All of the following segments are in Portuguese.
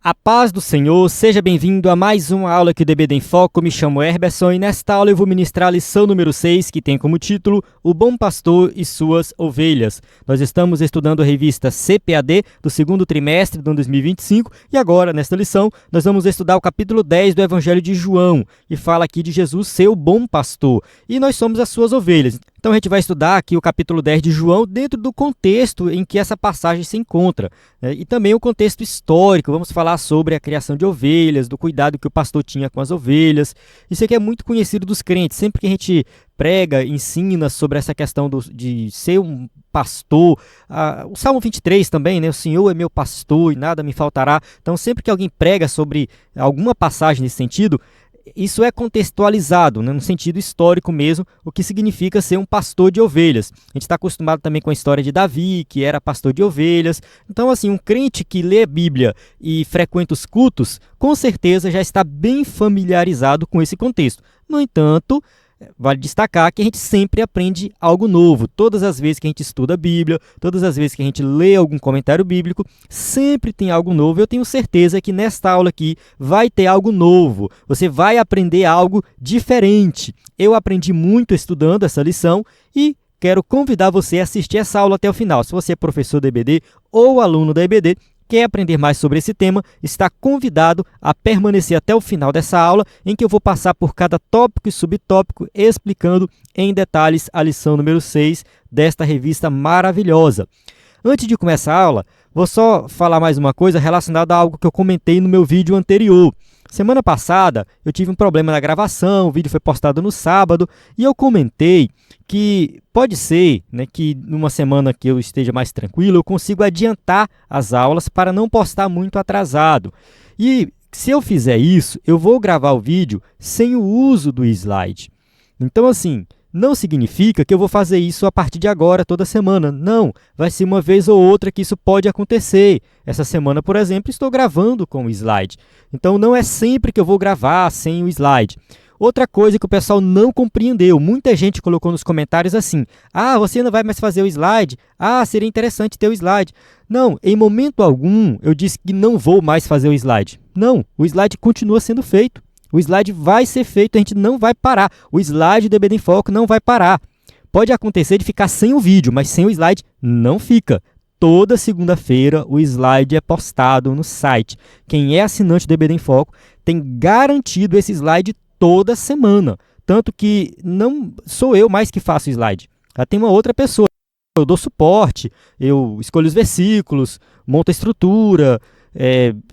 A paz do Senhor, seja bem-vindo a mais uma aula aqui do EBD em Foco. Me chamo Herberson e nesta aula eu vou ministrar a lição número 6, que tem como título O Bom Pastor e Suas Ovelhas. Nós estamos estudando a revista CPAD do segundo trimestre de 2025 e agora, nesta lição, nós vamos estudar o capítulo 10 do Evangelho de João, e fala aqui de Jesus ser o bom pastor, e nós somos as suas ovelhas. Então a gente vai estudar aqui o capítulo 10 de João dentro do contexto em que essa passagem se encontra, né? E também o contexto histórico. Vamos falar sobre a criação de ovelhas, do cuidado que o pastor tinha com as ovelhas. Isso aqui é muito conhecido dos crentes. Sempre que a gente prega, ensina sobre essa questão de ser um pastor, o Salmo 23 também, né? O Senhor é meu pastor e nada me faltará. Então sempre que alguém prega sobre alguma passagem nesse sentido, isso é contextualizado, né, no sentido histórico mesmo, o que significa ser um pastor de ovelhas. A gente está acostumado também com a história de Davi, que era pastor de ovelhas. Então, assim, um crente que lê a Bíblia e frequenta os cultos, com certeza já está bem familiarizado com esse contexto. No entanto, vale destacar que a gente sempre aprende algo novo. Todas as vezes que a gente estuda a Bíblia, todas as vezes que a gente lê algum comentário bíblico, sempre tem algo novo. Eu tenho certeza que nesta aula aqui vai ter algo novo. Você vai aprender algo diferente. Eu aprendi muito estudando essa lição e quero convidar você a assistir essa aula até o final. Se você é professor da EBD ou aluno da EBD, quer aprender mais sobre esse tema, está convidado a permanecer até o final dessa aula, em que eu vou passar por cada tópico e subtópico, explicando em detalhes a lição número 6 desta revista maravilhosa. Antes de começar a aula, vou só falar mais uma coisa relacionada a algo que eu comentei no meu vídeo anterior. Semana passada, eu tive um problema na gravação, o vídeo foi postado no sábado, e eu comentei que pode ser, né, que numa semana que eu esteja mais tranquilo, eu consigo adiantar as aulas para não postar muito atrasado. E se eu fizer isso, eu vou gravar o vídeo sem o uso do slide. Então, assim, não significa que eu vou fazer isso a partir de agora, toda semana. Não, vai ser uma vez ou outra que isso pode acontecer. Essa semana, por exemplo, estou gravando com o slide. Então, não é sempre que eu vou gravar sem o slide. Outra coisa que o pessoal não compreendeu, muita gente colocou nos comentários assim: ah, você não vai mais fazer o slide? Ah, seria interessante ter o slide. Não, em momento algum eu disse que não vou mais fazer o slide. Não, o slide continua sendo feito. O slide vai ser feito, a gente não vai parar. O slide do EBD em Foco não vai parar. Pode acontecer de ficar sem o vídeo, mas sem o slide não fica. Toda segunda-feira o slide é postado no site. Quem é assinante do EBD em Foco tem garantido esse slide toda semana. Tanto que não sou eu mais que faço o slide. Já tem uma outra pessoa. Eu dou suporte, eu escolho os versículos, monto a estrutura,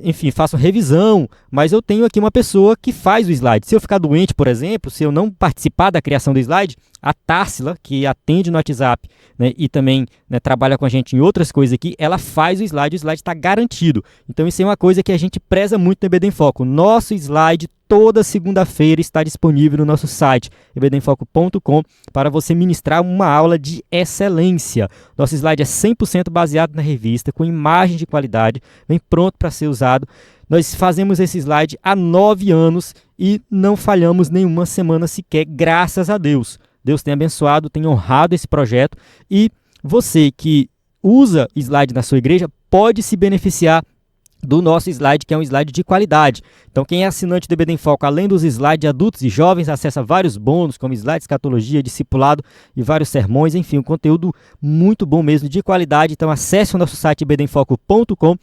enfim, faço revisão, mas eu tenho aqui uma pessoa que faz o slide. Se eu ficar doente, por exemplo, se eu não participar da criação do slide, a Társila, que atende no WhatsApp, né, e também, né, trabalha com a gente em outras coisas aqui, ela faz o slide está garantido. Então isso é uma coisa que a gente preza muito no EBD em Foco. Nosso slide toda segunda-feira está disponível no nosso site, ebdenfoco.com, para você ministrar uma aula de excelência. Nosso slide é 100% baseado na revista, com imagem de qualidade, vem pronto para ser usado. Nós fazemos esse slide há 9 anos e não falhamos nenhuma semana sequer, graças a Deus. Deus tem abençoado, tem honrado esse projeto, e você que usa slide na sua igreja pode se beneficiar do nosso slide, que é um slide de qualidade. Então, quem é assinante do EBD em Foco, além dos slides adultos e jovens, acessa vários bônus, como slide, escatologia, discipulado e vários sermões, enfim, um conteúdo muito bom mesmo, de qualidade. Então, acesse o nosso site ebdenfoco.com,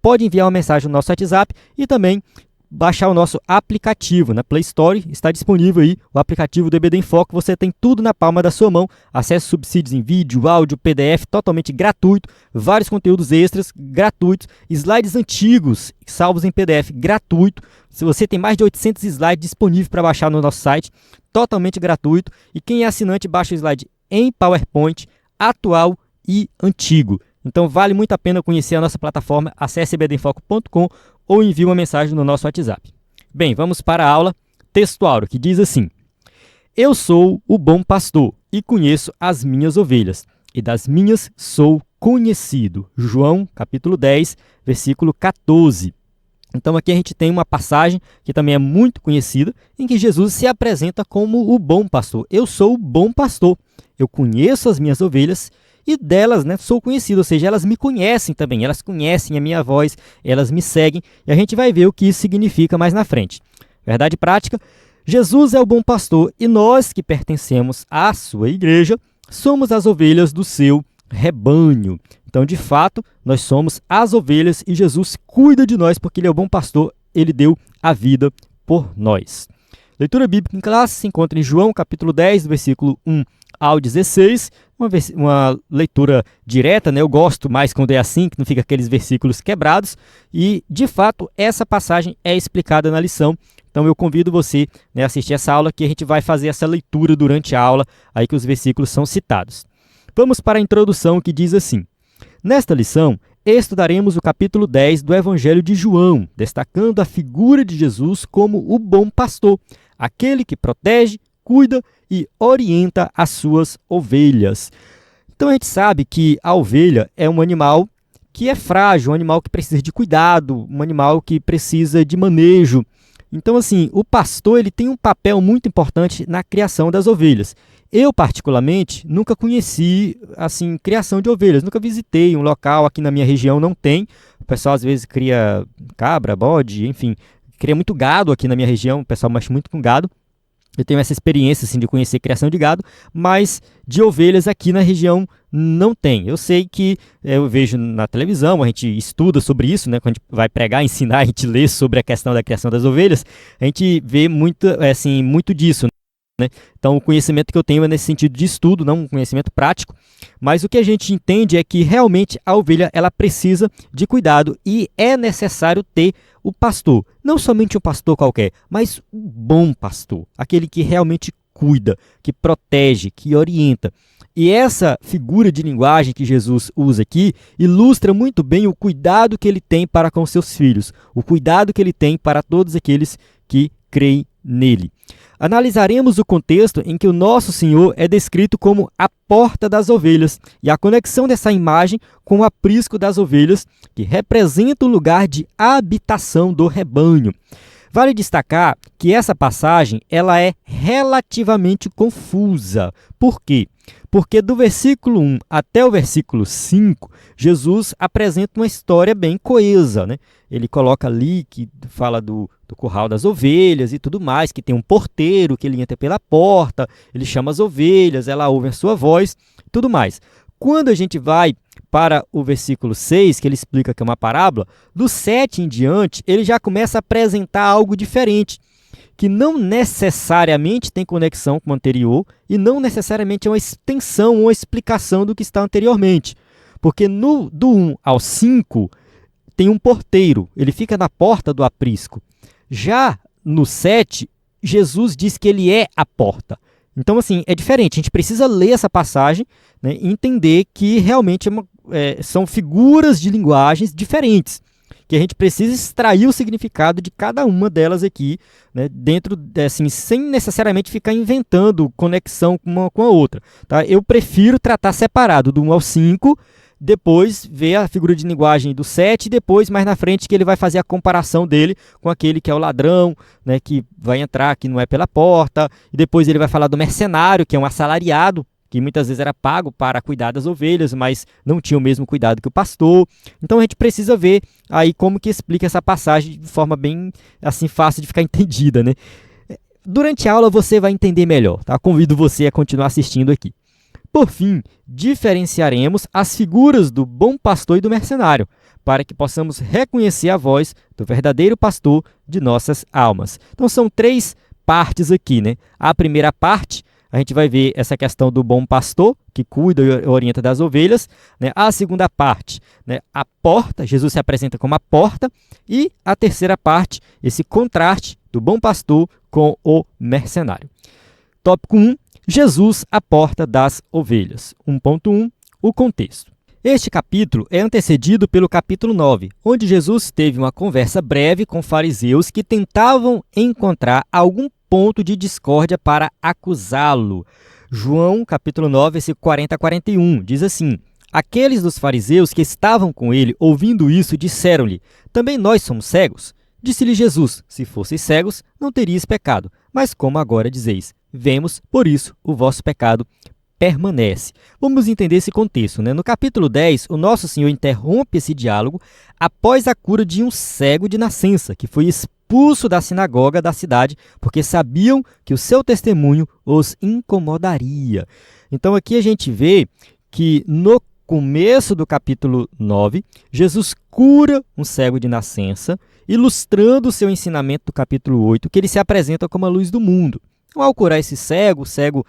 pode enviar uma mensagem no nosso WhatsApp e também baixar o nosso aplicativo. Na Play Store está disponível aí o aplicativo do EBD em Foco. Você tem tudo na palma da sua mão. Acesse subsídios em vídeo, áudio, PDF, totalmente gratuito. Vários conteúdos extras gratuitos. Slides antigos, salvos em PDF, gratuito. Se você tem mais de 800 slides disponíveis para baixar no nosso site, totalmente gratuito. E quem é assinante, baixa o slide em PowerPoint, atual e antigo. Então vale muito a pena conhecer a nossa plataforma. Acesse ebdenfoco.com ou envie uma mensagem no nosso WhatsApp. Bem, vamos para a aula textual, que diz assim: Eu sou o bom pastor e conheço as minhas ovelhas, e das minhas sou conhecido. João, capítulo 10, versículo 14. Então aqui a gente tem uma passagem que também é muito conhecida, em que Jesus se apresenta como o bom pastor. Eu sou o bom pastor, eu conheço as minhas ovelhas e delas, né, sou conhecido, ou seja, elas me conhecem também, elas conhecem a minha voz, elas me seguem, e a gente vai ver o que isso significa mais na frente. Verdade prática, Jesus é o bom pastor e nós que pertencemos à sua igreja somos as ovelhas do seu rebanho. Então, de fato, nós somos as ovelhas e Jesus cuida de nós porque ele é o bom pastor, ele deu a vida por nós. Leitura bíblica em classe se encontra em João, capítulo 10, do versículo 1 ao 16, uma leitura direta, né? Eu gosto mais quando é assim, que não fica aqueles versículos quebrados, e, de fato, essa passagem é explicada na lição. Então, eu convido você, né, a assistir essa aula, que a gente vai fazer essa leitura durante a aula, aí que os versículos são citados. Vamos para a introdução, que diz assim: nesta lição, estudaremos o capítulo 10 do Evangelho de João, destacando a figura de Jesus como o bom pastor, aquele que protege, cuida e orienta as suas ovelhas. Então a gente sabe que a ovelha é um animal que é frágil, um animal que precisa de cuidado, um animal que precisa de manejo. Então, assim, o pastor ele tem um papel muito importante na criação das ovelhas. Eu, particularmente, nunca conheci, assim, criação de ovelhas. Nunca visitei um local aqui na minha região, não tem. O pessoal, às vezes, cria cabra, bode, enfim. Cria muito gado aqui na minha região, o pessoal mexe muito com gado. Eu tenho essa experiência, assim, de conhecer criação de gado, mas de ovelhas aqui na região não tem. Eu sei que eu vejo na televisão, a gente estuda sobre isso, né? Quando a gente vai pregar, ensinar, a gente lê sobre a questão da criação das ovelhas, a gente vê muito, assim, muito disso, né? Então, o conhecimento que eu tenho é nesse sentido de estudo, não um conhecimento prático, mas o que a gente entende é que realmente a ovelha ela precisa de cuidado e é necessário ter o pastor, não somente um pastor qualquer, mas um bom pastor, aquele que realmente cuida, que protege, que orienta. E essa figura de linguagem que Jesus usa aqui ilustra muito bem o cuidado que ele tem para com seus filhos, o cuidado que ele tem para todos aqueles que creem nele. Analisaremos o contexto em que o nosso Senhor é descrito como a porta das ovelhas e a conexão dessa imagem com o aprisco das ovelhas, que representa o lugar de habitação do rebanho. Vale destacar que essa passagem ela é relativamente confusa. Por quê? Porque do versículo 1 até o versículo 5, Jesus apresenta uma história bem coesa, né? Ele coloca ali que fala do curral das ovelhas e tudo mais, que tem um porteiro que ele entra pela porta, ele chama as ovelhas, ela ouve a sua voz, tudo mais. Quando a gente vai para o versículo 6, que ele explica que é uma parábola, do 7 em diante, ele já começa a apresentar algo diferente, que não necessariamente tem conexão com o anterior e não necessariamente é uma extensão ou uma explicação do que está anteriormente. Porque do 1 ao 5 tem um porteiro, ele fica na porta do aprisco. Já no 7, Jesus diz que ele é a porta. Então, assim, é diferente. A gente precisa ler essa passagem, né, e entender que realmente são figuras de linguagens diferentes, que a gente precisa extrair o significado de cada uma delas aqui, né, dentro, assim, sem necessariamente ficar inventando conexão uma com a outra. Tá? Eu prefiro tratar separado do 1 ao 5, depois ver a figura de linguagem do 7, e depois, mais na frente, que ele vai fazer a comparação dele com aquele que é o ladrão, né, que vai entrar, que não é pela porta, e depois ele vai falar do mercenário, que é um assalariado, que muitas vezes era pago para cuidar das ovelhas, mas não tinha o mesmo cuidado que o pastor. Então a gente precisa ver aí como que explica essa passagem de forma bem assim fácil de ficar entendida, né? Durante a aula você vai entender melhor, tá? Convido você a continuar assistindo aqui. Por fim, diferenciaremos as figuras do bom pastor e do mercenário, para que possamos reconhecer a voz do verdadeiro pastor de nossas almas. Então são 3 partes aqui, né? A primeira parte, a gente vai ver essa questão do bom pastor, que cuida e orienta das ovelhas, né? A segunda parte, né? A porta, Jesus se apresenta como a porta. E a terceira parte, esse contraste do bom pastor com o mercenário. Tópico 1, Jesus, a porta das ovelhas. 1.1, o contexto. Este capítulo é antecedido pelo capítulo 9, onde Jesus teve uma conversa breve com fariseus que tentavam encontrar algum ponto de discórdia para acusá-lo. João, capítulo 9, versículo 40 a 41, diz assim: aqueles dos fariseus que estavam com ele, ouvindo isso, disseram-lhe: também nós somos cegos? Disse-lhe Jesus: se fosseis cegos, não teríeis pecado, mas como agora dizeis: vemos, por isso o vosso pecado permanece. Vamos entender esse contexto, né? No capítulo 10, o nosso Senhor interrompe esse diálogo após a cura de um cego de nascença, que foi expulso da sinagoga da cidade, porque sabiam que o seu testemunho os incomodaria. Então aqui a gente vê que no começo do capítulo 9, Jesus cura um cego de nascença, ilustrando o seu ensinamento do capítulo 8, que ele se apresenta como a luz do mundo. Então, ao curar esse cego, o cego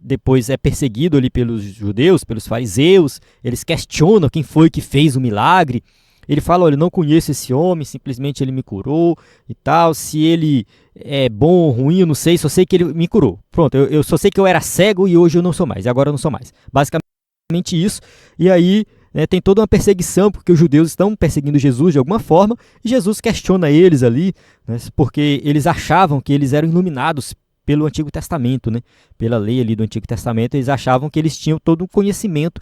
depois é perseguido ali pelos judeus, pelos fariseus, eles questionam quem foi que fez o milagre. Ele fala, olha, eu não conheço esse homem, simplesmente ele me curou e tal, se ele é bom ou ruim, eu não sei, só sei que ele me curou. Pronto, eu só sei que eu era cego e hoje eu não sou mais, e agora eu não sou mais. Basicamente isso, e aí tem toda uma perseguição, porque os judeus estão perseguindo Jesus de alguma forma, e Jesus questiona eles ali, né, porque eles achavam que eles eram iluminados pelo Antigo Testamento, né? Pela lei ali do Antigo Testamento, eles achavam que eles tinham todo um conhecimento,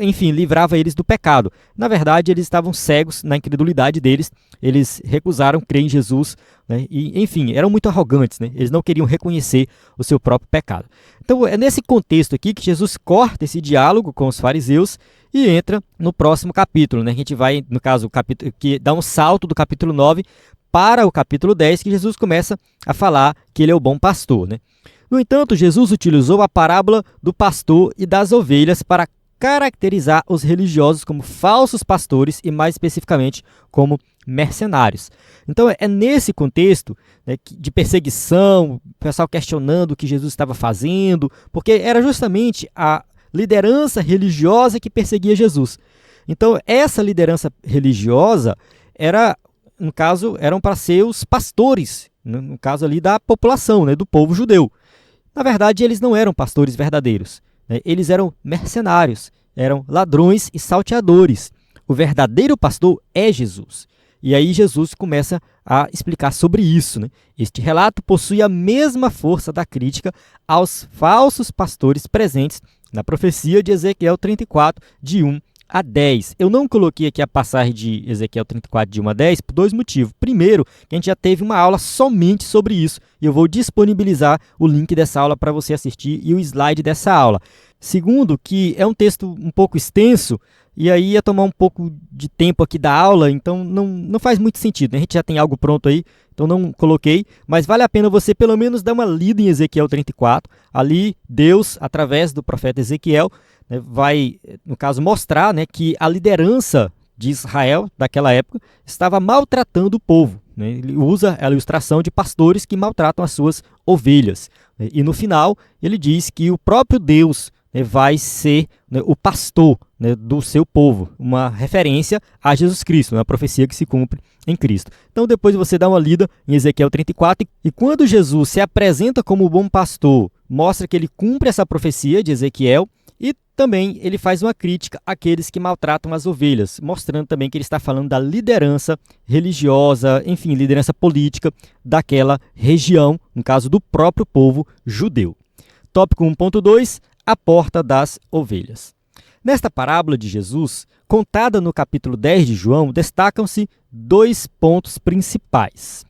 enfim, livrava eles do pecado. Na verdade, eles estavam cegos na incredulidade deles, eles recusaram crer em Jesus, né? E, enfim, eram muito arrogantes, né? Eles não queriam reconhecer o seu próprio pecado. Então, é nesse contexto aqui que Jesus corta esse diálogo com os fariseus e entra no próximo capítulo, né? A gente vai, no caso, o capítulo que dá um salto do capítulo 9 para o capítulo 10, que Jesus começa a falar que ele é o bom pastor, né? No entanto, Jesus utilizou a parábola do pastor e das ovelhas para caracterizar os religiosos como falsos pastores e, mais especificamente, como mercenários. Então, é nesse contexto, né, de perseguição, o pessoal questionando o que Jesus estava fazendo, porque era justamente a liderança religiosa que perseguia Jesus. Então, essa liderança religiosa era, no caso, eram para ser os pastores, no caso ali da população, né, do povo judeu. Na verdade, eles não eram pastores verdadeiros, né? Eles eram mercenários, eram ladrões e salteadores. O verdadeiro pastor é Jesus. E aí Jesus começa a explicar sobre isso, né? Este relato possui a mesma força da crítica aos falsos pastores presentes na profecia de Ezequiel 34, de 1 a 10. Eu não coloquei aqui a passagem de Ezequiel 34, de 1 a 10, por dois motivos. Primeiro, que a gente já teve uma aula somente sobre isso, e eu vou disponibilizar o link dessa aula para você assistir e o slide dessa aula. Segundo, que é um texto um pouco extenso, e aí ia tomar um pouco de tempo aqui da aula, então não faz muito sentido, né? A gente já tem algo pronto aí, então não coloquei, mas vale a pena você pelo menos dar uma lida em Ezequiel 34. Ali, Deus, através do profeta Ezequiel, né, vai, no caso, mostrar, né, que a liderança de Israel, daquela época, estava maltratando o povo, né? Ele usa a ilustração de pastores que maltratam as suas ovelhas, né? E no final, ele diz que o próprio Deus, né, vai ser, né, o pastor, né, do seu povo, uma referência a Jesus Cristo, uma profecia que se cumpre em Cristo. Então depois você dá uma lida em Ezequiel 34, e quando Jesus se apresenta como o bom pastor, mostra que ele cumpre essa profecia de Ezequiel, e também ele faz uma crítica àqueles que maltratam as ovelhas, mostrando também que ele está falando da liderança religiosa, enfim, liderança política daquela região, no caso do próprio povo judeu. Tópico 1.2, a porta das ovelhas. Nesta parábola de Jesus, contada no capítulo 10 de João, destacam-se dois pontos principais.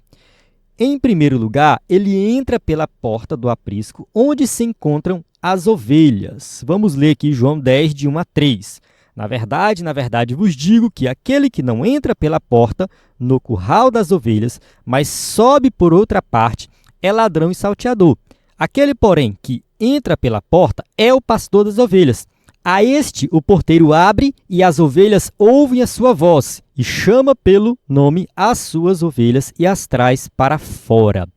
Em primeiro lugar, ele entra pela porta do aprisco, onde se encontram as ovelhas. Vamos ler aqui João 10, de 1 a 3. Na verdade vos digo que aquele que não entra pela porta no curral das ovelhas, mas sobe por outra parte, é ladrão e salteador. Aquele, porém, que entra pela porta é o pastor das ovelhas. A este o porteiro abre e as ovelhas ouvem a sua voz e chama pelo nome as suas ovelhas e as traz para fora.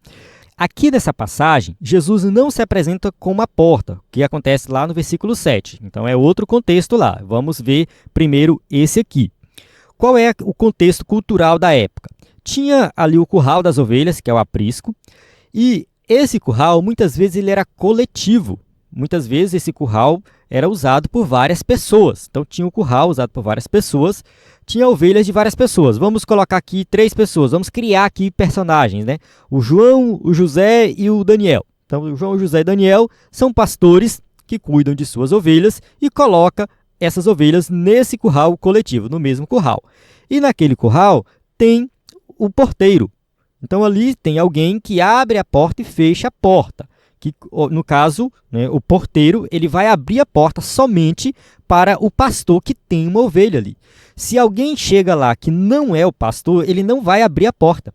Aqui nessa passagem, Jesus não se apresenta como a porta, o que acontece lá no versículo 7. Então é outro contexto lá. Vamos ver primeiro esse aqui. Qual é o contexto cultural da época? Tinha ali o curral das ovelhas, que é o aprisco, e esse curral muitas vezes ele era coletivo. Muitas vezes esse curral era usado por várias pessoas. Então tinha o curral usado por várias pessoas, tinha ovelhas de várias pessoas. Vamos colocar aqui 3 pessoas, vamos criar aqui personagens, né? O João, o José e o Daniel. Então o João, o José e Daniel são pastores que cuidam de suas ovelhas e coloca essas ovelhas nesse curral coletivo, no mesmo curral. E naquele curral tem o porteiro. Então ali tem alguém que abre a porta e fecha a porta, que, no caso, né, o porteiro, ele vai abrir a porta somente para o pastor que tem uma ovelha ali. Se alguém chega lá que não é o pastor, ele não vai abrir a porta.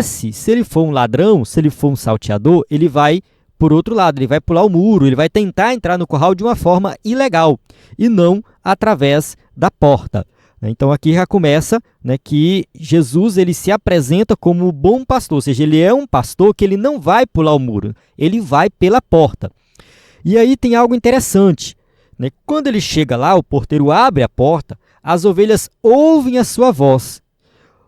Se ele for um ladrão, se ele for um salteador, ele vai por outro lado, ele vai pular o muro, ele vai tentar entrar no curral de uma forma ilegal e não através da porta. Então aqui já começa, né, que Jesus ele se apresenta como o bom pastor, ou seja, ele é um pastor que ele não vai pular o muro, ele vai pela porta. E aí tem algo interessante, né? Quando ele chega lá, o porteiro abre a porta, as ovelhas ouvem a sua voz,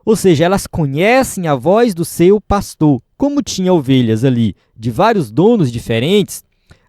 ou seja, elas conhecem a voz do seu pastor. Como tinha ovelhas ali de vários donos diferentes,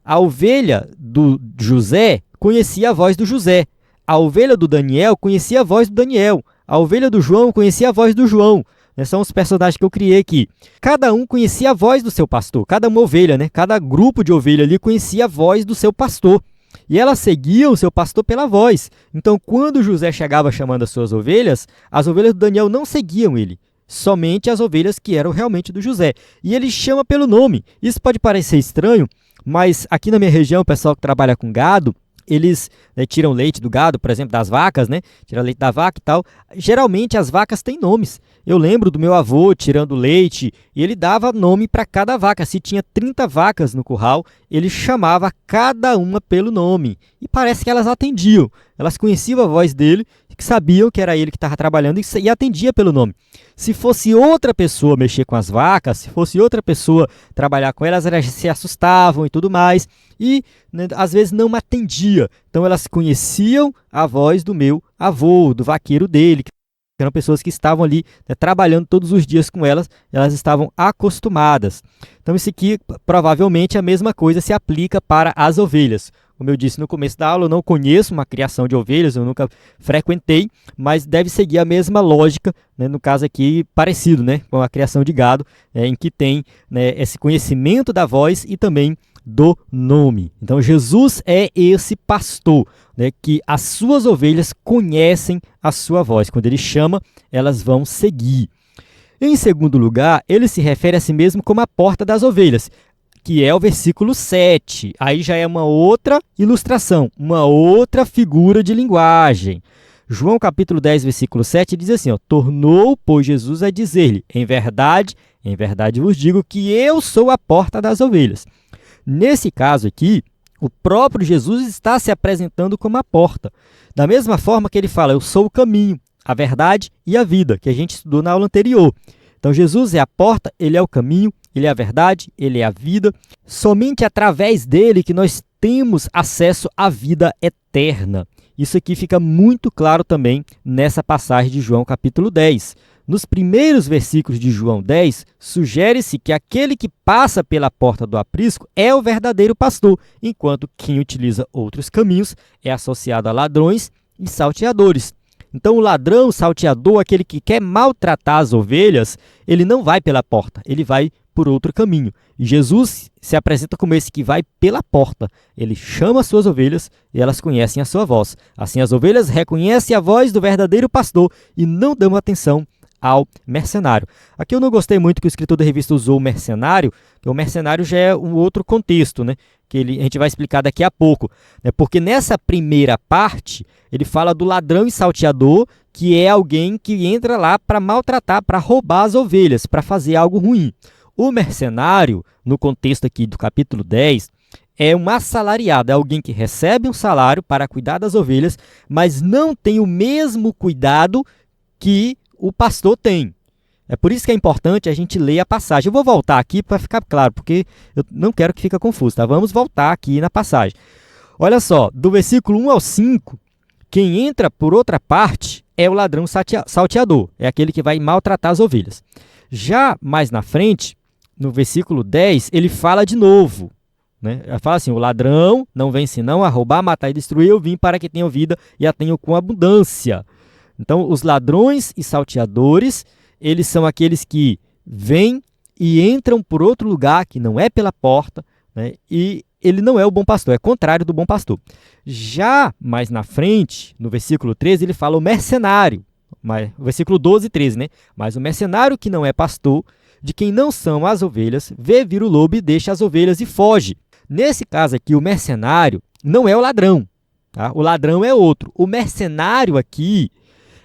a ovelha do José conhecia a voz do José. A ovelha do Daniel conhecia a voz do Daniel. A ovelha do João conhecia a voz do João. São os personagens que eu criei aqui. Cada um conhecia a voz do seu pastor. Cada uma ovelha, né? Cada grupo de ovelha ali conhecia a voz do seu pastor. E elas seguiam o seu pastor pela voz. Então, quando José chegava chamando as suas ovelhas, as ovelhas do Daniel não seguiam ele. Somente as ovelhas que eram realmente do José. E ele chama pelo nome. Isso pode parecer estranho, mas aqui na minha região, o pessoal que trabalha com gado, eles, né, tiram leite do gado, por exemplo, das vacas, né? Tira leite da vaca e tal. Geralmente as vacas têm nomes. Eu lembro do meu avô tirando leite e ele dava nome para cada vaca. Se tinha 30 vacas no curral, ele chamava cada uma pelo nome. E parece que elas atendiam. Elas conheciam a voz dele, que sabiam que era ele que estava trabalhando e atendia pelo nome. Se fosse outra pessoa mexer com as vacas, se fosse outra pessoa trabalhar com elas se assustavam e tudo mais. E, né, às vezes não atendia. Então elas conheciam a voz do meu avô, do vaqueiro dele, que eram pessoas que estavam ali, né, trabalhando todos os dias com elas, elas estavam acostumadas. Então isso aqui, provavelmente, a mesma coisa se aplica para as ovelhas. Como eu disse no começo da aula, eu não conheço uma criação de ovelhas, eu nunca frequentei, mas deve seguir a mesma lógica, né, no caso aqui, parecido, né, com a criação de gado, em que tem, né, esse conhecimento da voz e também do nome. Então, Jesus é esse pastor, né, que as suas ovelhas conhecem a sua voz. Quando ele chama, elas vão seguir. Em segundo lugar, ele se refere a si mesmo como a porta das ovelhas, que é o versículo 7. Aí já é uma outra ilustração, uma outra figura de linguagem. João capítulo 10, versículo 7 diz assim, tornou, pois, Jesus a dizer-lhe, em verdade vos digo que eu sou a porta das ovelhas. Nesse caso aqui, o próprio Jesus está se apresentando como a porta. Da mesma forma que ele fala, eu sou o caminho, a verdade e a vida, que a gente estudou na aula anterior. Então, Jesus é a porta, ele é o caminho, ele é a verdade, ele é a vida. Somente através dele que nós temos acesso à vida eterna. Isso aqui fica muito claro também nessa passagem de João capítulo 10. Nos primeiros versículos de João 10, sugere-se que aquele que passa pela porta do aprisco é o verdadeiro pastor, enquanto quem utiliza outros caminhos é associado a ladrões e salteadores. Então, o ladrão, o salteador, aquele que quer maltratar as ovelhas, ele não vai pela porta, ele vai por outro caminho. E Jesus se apresenta como esse que vai pela porta. Ele chama as suas ovelhas e elas conhecem a sua voz. Assim, as ovelhas reconhecem a voz do verdadeiro pastor e não dão atenção ao mercenário. Aqui eu não gostei muito que o escritor da revista usou o mercenário, porque o mercenário já é um outro contexto, né? Que a gente vai explicar daqui a pouco. Né? Porque nessa primeira parte, ele fala do ladrão e salteador, que é alguém que entra lá para maltratar, para roubar as ovelhas, para fazer algo ruim. O mercenário, no contexto aqui do capítulo 10, é um assalariado, é alguém que recebe um salário para cuidar das ovelhas, mas não tem o mesmo cuidado que o pastor tem. É por isso que é importante a gente ler a passagem. Eu vou voltar aqui para ficar claro, porque eu não quero que fique confuso, tá? Vamos voltar aqui na passagem. Olha só, do versículo 1 ao 5, quem entra por outra parte é o ladrão salteador, é aquele que vai maltratar as ovelhas. Já mais na frente, no versículo 10, ele fala de novo. Né? Ele fala assim, o ladrão não vem senão a roubar, matar e destruir, eu vim para que tenham vida e a tenham com abundância. Então, os ladrões e salteadores, eles são aqueles que vêm e entram por outro lugar, que não é pela porta, né? E ele não é o bom pastor, é contrário do bom pastor. Já mais na frente, no versículo 13, ele fala o mercenário. mas, versículo 12 e 13, né? Mas o mercenário que não é pastor, de quem não são as ovelhas, vê vir o lobo e deixa as ovelhas e foge. Nesse caso aqui, o mercenário não é o ladrão, tá? O ladrão é outro. O mercenário aqui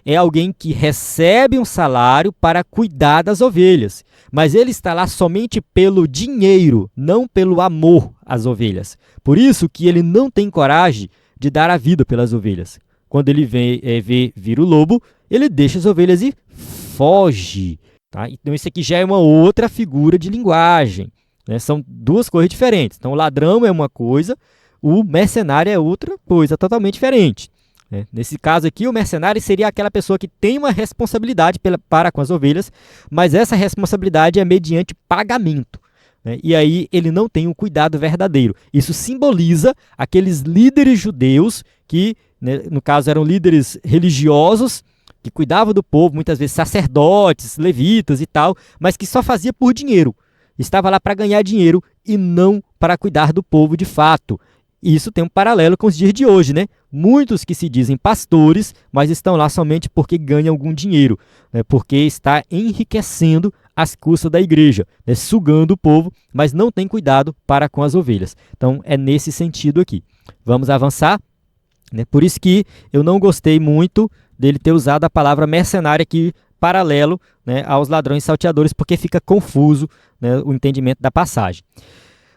é alguém que recebe um salário para cuidar das ovelhas, mas ele está lá somente pelo dinheiro, não pelo amor às ovelhas. Por isso que ele não tem coragem de dar a vida pelas ovelhas. Quando ele vê vir o lobo, ele deixa as ovelhas e foge. Tá? Então isso aqui já é uma outra figura de linguagem, né? São duas coisas diferentes. Então o ladrão é uma coisa, o mercenário é outra coisa totalmente diferente. Nesse caso aqui, o mercenário seria aquela pessoa que tem uma responsabilidade para com as ovelhas, mas essa responsabilidade é mediante pagamento. E aí ele não tem um cuidado verdadeiro. Isso simboliza aqueles líderes judeus que, né, no caso, eram líderes religiosos, que cuidavam do povo, muitas vezes sacerdotes, levitas e tal, mas que só fazia por dinheiro. Estava lá para ganhar dinheiro e não para cuidar do povo de fato. Isso tem um paralelo com os dias de hoje, né? Muitos que se dizem pastores, mas estão lá somente porque ganham algum dinheiro, né? Porque está enriquecendo às custas da igreja, né? Sugando o povo, mas não tem cuidado para com as ovelhas. Então, é nesse sentido aqui. Vamos avançar, né? Por isso que eu não gostei muito dele ter usado a palavra mercenário aqui, paralelo, né, aos ladrões salteadores, porque fica confuso, né, o entendimento da passagem.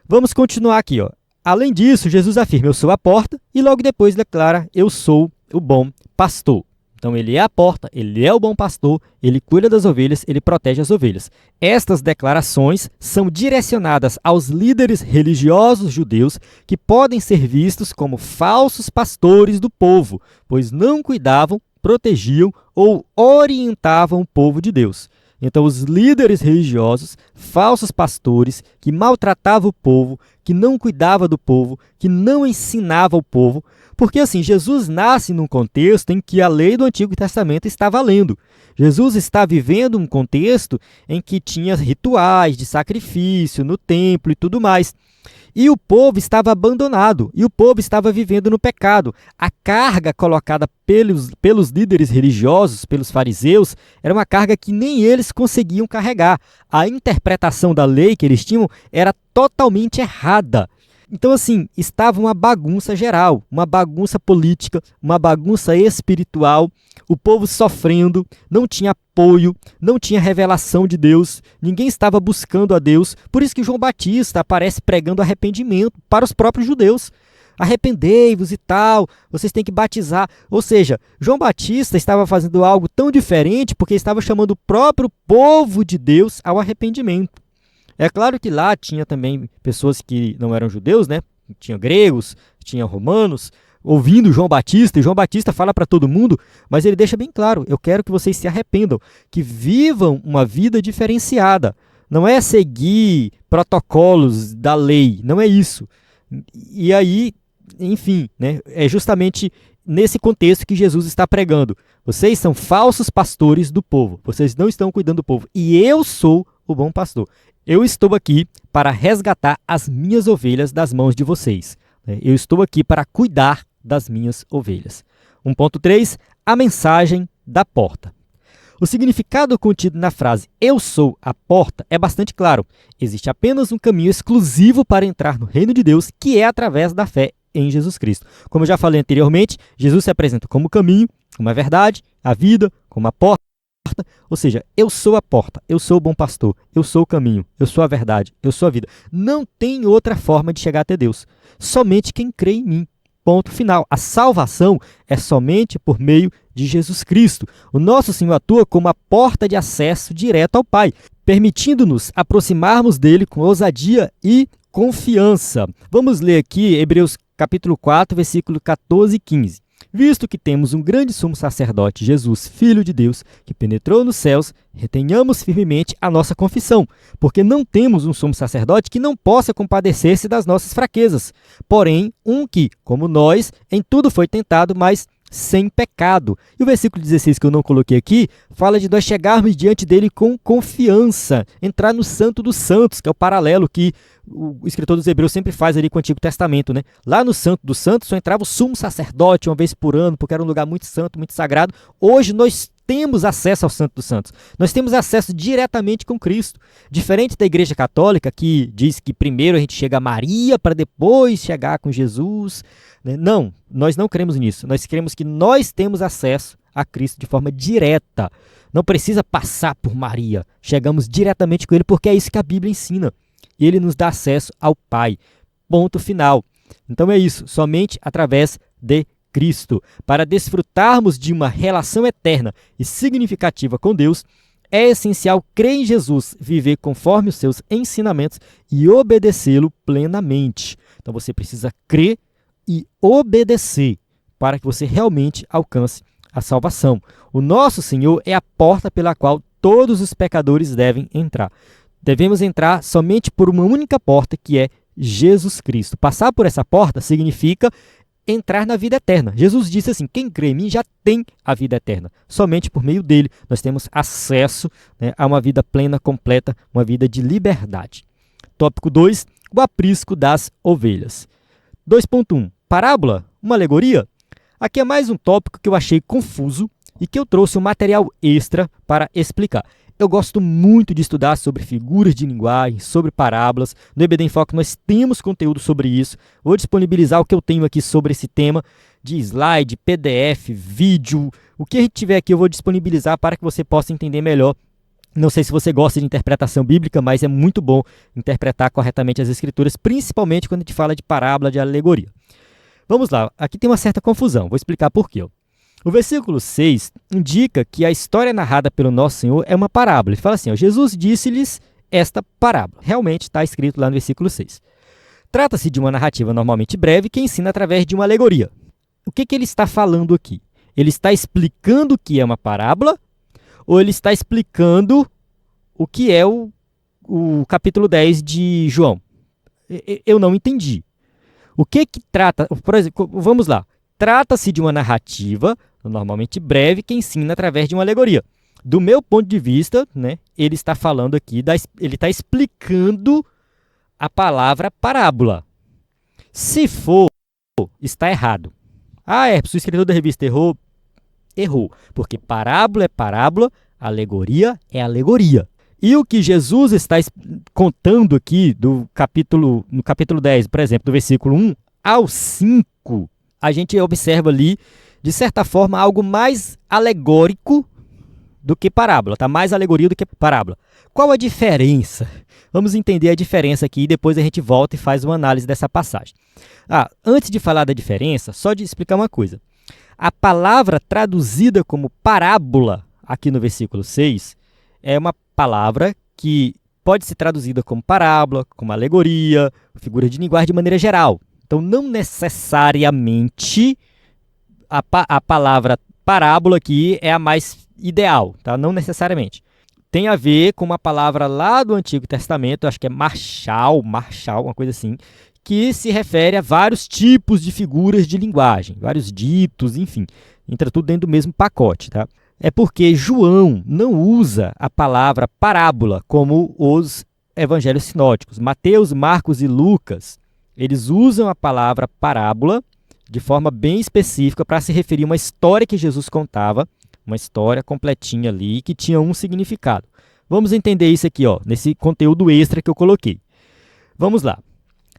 Vamos continuar aqui, ó. Além disso, Jesus afirma, eu sou a porta, e logo depois declara, eu sou o bom pastor. Então, ele é a porta, ele é o bom pastor, ele cuida das ovelhas, ele protege as ovelhas. Estas declarações são direcionadas aos líderes religiosos judeus que podem ser vistos como falsos pastores do povo, pois não cuidavam, protegiam ou orientavam o povo de Deus. Então, os líderes religiosos, falsos pastores, que maltratavam o povo, que não cuidavam do povo, que não ensinavam o povo, porque assim, Jesus nasce num contexto em que a lei do Antigo Testamento está valendo. Jesus está vivendo um contexto em que tinha rituais de sacrifício no templo e tudo mais. E o povo estava abandonado, e o povo estava vivendo no pecado. A carga colocada pelos líderes religiosos, pelos fariseus, era uma carga que nem eles conseguiam carregar. A interpretação da lei que eles tinham era totalmente errada. Então, assim, estava uma bagunça geral, uma bagunça política, uma bagunça espiritual, o povo sofrendo, não tinha apoio, não tinha revelação de Deus, ninguém estava buscando a Deus. Por isso que João Batista aparece pregando arrependimento para os próprios judeus. Arrependei-vos e tal, vocês têm que batizar. Ou seja, João Batista estava fazendo algo tão diferente porque estava chamando o próprio povo de Deus ao arrependimento. É claro que lá tinha também pessoas que não eram judeus, né? Tinha gregos, tinha romanos, ouvindo João Batista, e João Batista fala para todo mundo, mas ele deixa bem claro, eu quero que vocês se arrependam, que vivam uma vida diferenciada. Não é seguir protocolos da lei, não é isso. E aí, enfim, né? É justamente nesse contexto que Jesus está pregando. Vocês são falsos pastores do povo, vocês não estão cuidando do povo, e eu sou o bom pastor. Eu estou aqui para resgatar as minhas ovelhas das mãos de vocês. Eu estou aqui para cuidar das minhas ovelhas. 1.3, a mensagem da porta. O significado contido na frase eu sou a porta é bastante claro. Existe apenas um caminho exclusivo para entrar no reino de Deus, que é através da fé em Jesus Cristo. Como eu já falei anteriormente, Jesus se apresenta como o caminho, como a verdade, a vida, como a porta. Ou seja, eu sou a porta, eu sou o bom pastor, eu sou o caminho, eu sou a verdade, eu sou a vida. Não tem outra forma de chegar até Deus. Somente quem crê em mim. Ponto final. A salvação é somente por meio de Jesus Cristo. O nosso Senhor atua como a porta de acesso direto ao Pai, permitindo-nos aproximarmos dele com ousadia e confiança. Vamos ler aqui Hebreus capítulo 4, versículo 14 e 15. Visto que temos um grande sumo sacerdote, Jesus, Filho de Deus, que penetrou nos céus, retenhamos firmemente a nossa confissão, porque não temos um sumo sacerdote que não possa compadecer-se das nossas fraquezas, porém, um que, como nós, em tudo foi tentado, mas sem pecado. E o versículo 16 que eu não coloquei aqui, fala de nós chegarmos diante dele com confiança, entrar no Santo dos Santos, que é o paralelo que o escritor dos Hebreus sempre faz ali com o Antigo Testamento, né? Lá no Santo dos Santos só entrava o sumo sacerdote uma vez por ano, porque era um lugar muito santo, muito sagrado. Hoje nós temos acesso ao Santo dos Santos. Nós temos acesso diretamente com Cristo. Diferente da Igreja Católica, que diz que primeiro a gente chega a Maria para depois chegar com Jesus. Não, nós não cremos nisso. Nós cremos que nós temos acesso a Cristo de forma direta. Não precisa passar por Maria. Chegamos diretamente com Ele porque é isso que a Bíblia ensina. Ele nos dá acesso ao Pai. Ponto final. Então é isso, somente através de Cristo. Para desfrutarmos de uma relação eterna e significativa com Deus, é essencial crer em Jesus, viver conforme os seus ensinamentos e obedecê-lo plenamente. Então você precisa crer e obedecer para que você realmente alcance a salvação. O nosso Senhor é a porta pela qual todos os pecadores devem entrar. Devemos entrar somente por uma única porta, que é Jesus Cristo. Passar por essa porta significa entrar na vida eterna. Jesus disse assim: quem crê em mim já tem a vida eterna. Somente por meio dele nós temos acesso, a uma vida plena, completa, uma vida de liberdade. Tópico 2, o aprisco das ovelhas. 2.1, parábola, uma alegoria? Aqui é mais um tópico que eu achei confuso e que eu trouxe um material extra para explicar. Eu gosto muito de estudar sobre figuras de linguagem, sobre parábolas. No EBD em Foco nós temos conteúdo sobre isso. Vou disponibilizar o que eu tenho aqui sobre esse tema, de slide, PDF, vídeo. O que a gente tiver aqui eu vou disponibilizar para que você possa entender melhor. Não sei se você gosta de interpretação bíblica, mas é muito bom interpretar corretamente as escrituras, principalmente quando a gente fala de parábola, de alegoria. Vamos lá, aqui tem uma certa confusão, vou explicar por quê. O versículo 6 indica que a história narrada pelo nosso Senhor é uma parábola. Ele fala assim, Jesus disse-lhes esta parábola. Realmente está escrito lá no versículo 6. Trata-se de uma narrativa normalmente breve que ensina através de uma alegoria. O que ele está falando aqui? Ele está explicando o que é uma parábola ou ele está explicando o que é o capítulo 10 de João? Eu não entendi. O que trata... Por exemplo, vamos lá. Trata-se de uma narrativa, normalmente breve, que ensina através de uma alegoria. Do meu ponto de vista, ele está falando aqui, ele está explicando a palavra parábola. Se for, está errado. Se o escritor da revista errou, errou. Porque parábola é parábola, alegoria é alegoria. E o que Jesus está contando aqui no capítulo 10, por exemplo, do versículo 1 ao 5, a gente observa ali, de certa forma, algo mais alegórico do que parábola, tá? Mais alegoria do que parábola. Qual a diferença? Vamos entender a diferença aqui e depois a gente volta e faz uma análise dessa passagem. Antes de falar da diferença, só de explicar uma coisa. A palavra traduzida como parábola, aqui no versículo 6, é uma palavra que pode ser traduzida como parábola, como alegoria, figura de linguagem de maneira geral. Então, não necessariamente a palavra parábola aqui é a mais ideal, tá? Não necessariamente. Tem a ver com uma palavra lá do Antigo Testamento, acho que é marchal, uma coisa assim, que se refere a vários tipos de figuras de linguagem, vários ditos, enfim. Entra tudo dentro do mesmo pacote, tá? É porque João não usa a palavra parábola como os evangelhos sinóticos. Mateus, Marcos e Lucas, eles usam a palavra parábola de forma bem específica para se referir a uma história que Jesus contava, uma história completinha ali que tinha um significado. Vamos entender isso aqui, nesse conteúdo extra que eu coloquei. Vamos lá.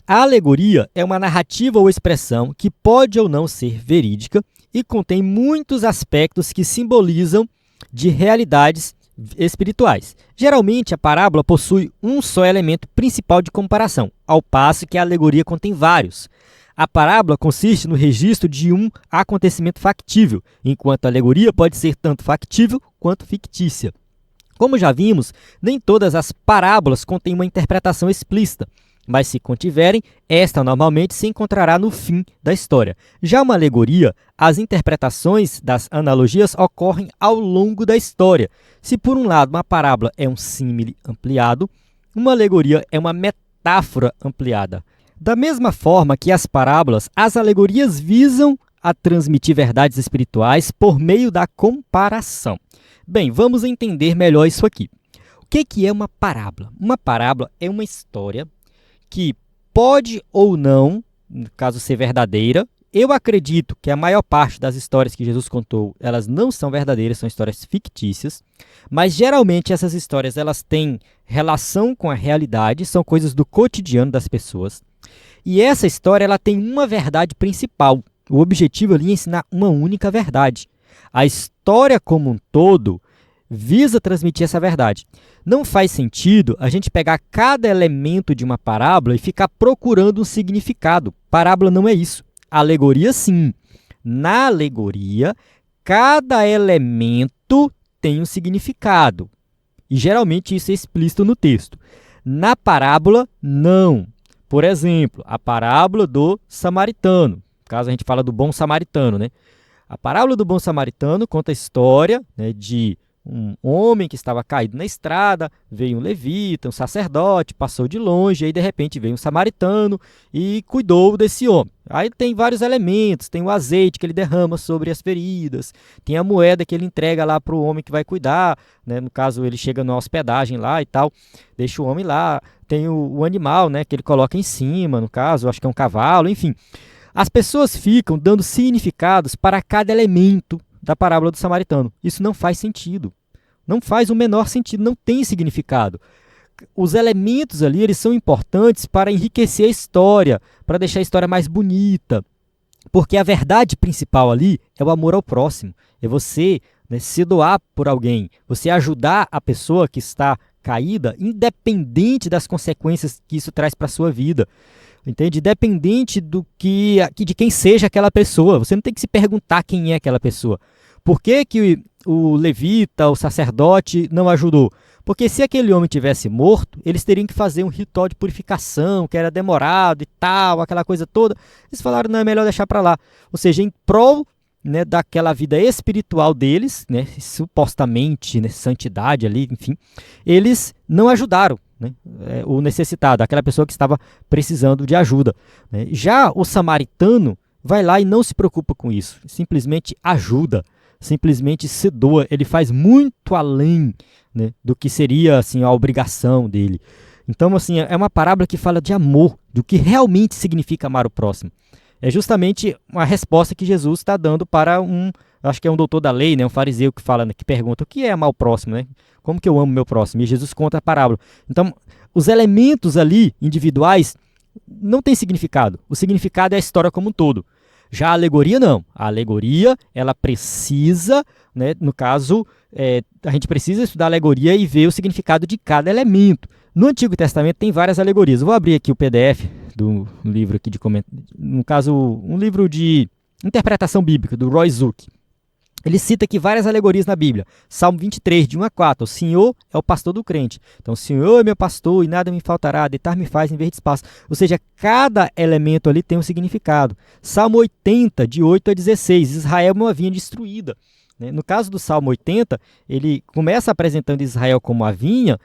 A alegoria é uma narrativa ou expressão que pode ou não ser verídica e contém muitos aspectos que simbolizam de realidades espirituais. Geralmente, a parábola possui um só elemento principal de comparação, ao passo que a alegoria contém vários. A parábola consiste no registro de um acontecimento factível, enquanto a alegoria pode ser tanto factível quanto fictícia. Como já vimos, nem todas as parábolas contêm uma interpretação explícita, mas se contiverem, esta normalmente se encontrará no fim da história. Já uma alegoria, as interpretações das analogias ocorrem ao longo da história. Se por um lado uma parábola é um símile ampliado, uma alegoria é uma metáfora ampliada. Da mesma forma que as parábolas, as alegorias visam a transmitir verdades espirituais por meio da comparação. Bem, vamos entender melhor isso aqui. O que é uma parábola? Uma parábola é uma história que pode ou não, no caso ser verdadeira, Eu acredito que a maior parte das histórias que Jesus contou, elas não são verdadeiras, são histórias fictícias, mas geralmente essas histórias elas têm relação com a realidade, são coisas do cotidiano das pessoas. E essa história ela tem uma verdade principal. O objetivo ali é ensinar uma única verdade. A história como um todo visa transmitir essa verdade. Não faz sentido a gente pegar cada elemento de uma parábola e ficar procurando um significado. Parábola não é isso. Alegoria, sim. Na alegoria, cada elemento tem um significado. E geralmente isso é explícito no texto. Na parábola, não. Por exemplo, a parábola do samaritano. Caso a gente fala do bom samaritano, né? A parábola do bom samaritano conta a história, né, de um homem que estava caído na estrada, veio um levita, um sacerdote, passou de longe, aí de repente veio um samaritano e cuidou desse homem. Aí tem vários elementos, tem o azeite que ele derrama sobre as feridas, tem a moeda que ele entrega lá para o homem que vai cuidar, né? No caso ele chega numa hospedagem lá e tal, deixa o homem lá, tem o animal, né, que ele coloca em cima, no caso, acho que é um cavalo, enfim. As pessoas ficam dando significados para cada elemento da parábola do samaritano. Isso não faz sentido. Não faz o menor sentido, não tem significado. Os elementos ali, eles são importantes para enriquecer a história, para deixar a história mais bonita. Porque a verdade principal ali é o amor ao próximo. É você, né, se doar por alguém, você ajudar a pessoa que está caída, independente das consequências que isso traz para a sua vida. Entende? Independente de quem seja aquela pessoa. Você não tem que se perguntar quem é aquela pessoa. Por que o levita, o sacerdote, não ajudou? Porque se aquele homem tivesse morto, eles teriam que fazer um ritual de purificação, que era demorado e tal, aquela coisa toda. Eles falaram, não, é melhor deixar para lá. Ou seja, em prol, né, daquela vida espiritual deles, né, supostamente, né, santidade ali, enfim, eles não ajudaram, né, o necessitado, aquela pessoa que estava precisando de ajuda, né. Já o samaritano vai lá e não se preocupa com isso, simplesmente ajuda, simplesmente se doa, ele faz muito além, né, do que seria assim, a obrigação dele. Então, assim, é uma parábola que fala de amor, do que realmente significa amar o próximo. É justamente uma resposta que Jesus está dando para acho que é um doutor da lei, né, um fariseu que fala, que pergunta o que é amar o próximo, né? Como que eu amo meu próximo? E Jesus conta a parábola. Então, os elementos ali, individuais, não têm significado. O significado é a história como um todo. Já a alegoria, não. A alegoria, ela precisa, né, no caso, a gente precisa estudar a alegoria e ver o significado de cada elemento. No Antigo Testamento tem várias alegorias. Eu vou abrir aqui o PDF do livro aqui de comentário, no caso, um livro de interpretação bíblica, do Roy Zuck. Ele cita aqui várias alegorias na Bíblia. Salmo 23, de 1 a 4. O Senhor é o pastor do crente. Então, o Senhor é meu pastor e nada me faltará. Deitar-me faz em verde espaço. Ou seja, cada elemento ali tem um significado. Salmo 80, de 8 a 16. Israel é uma vinha destruída. No caso do Salmo 80, ele começa apresentando Israel como a vinha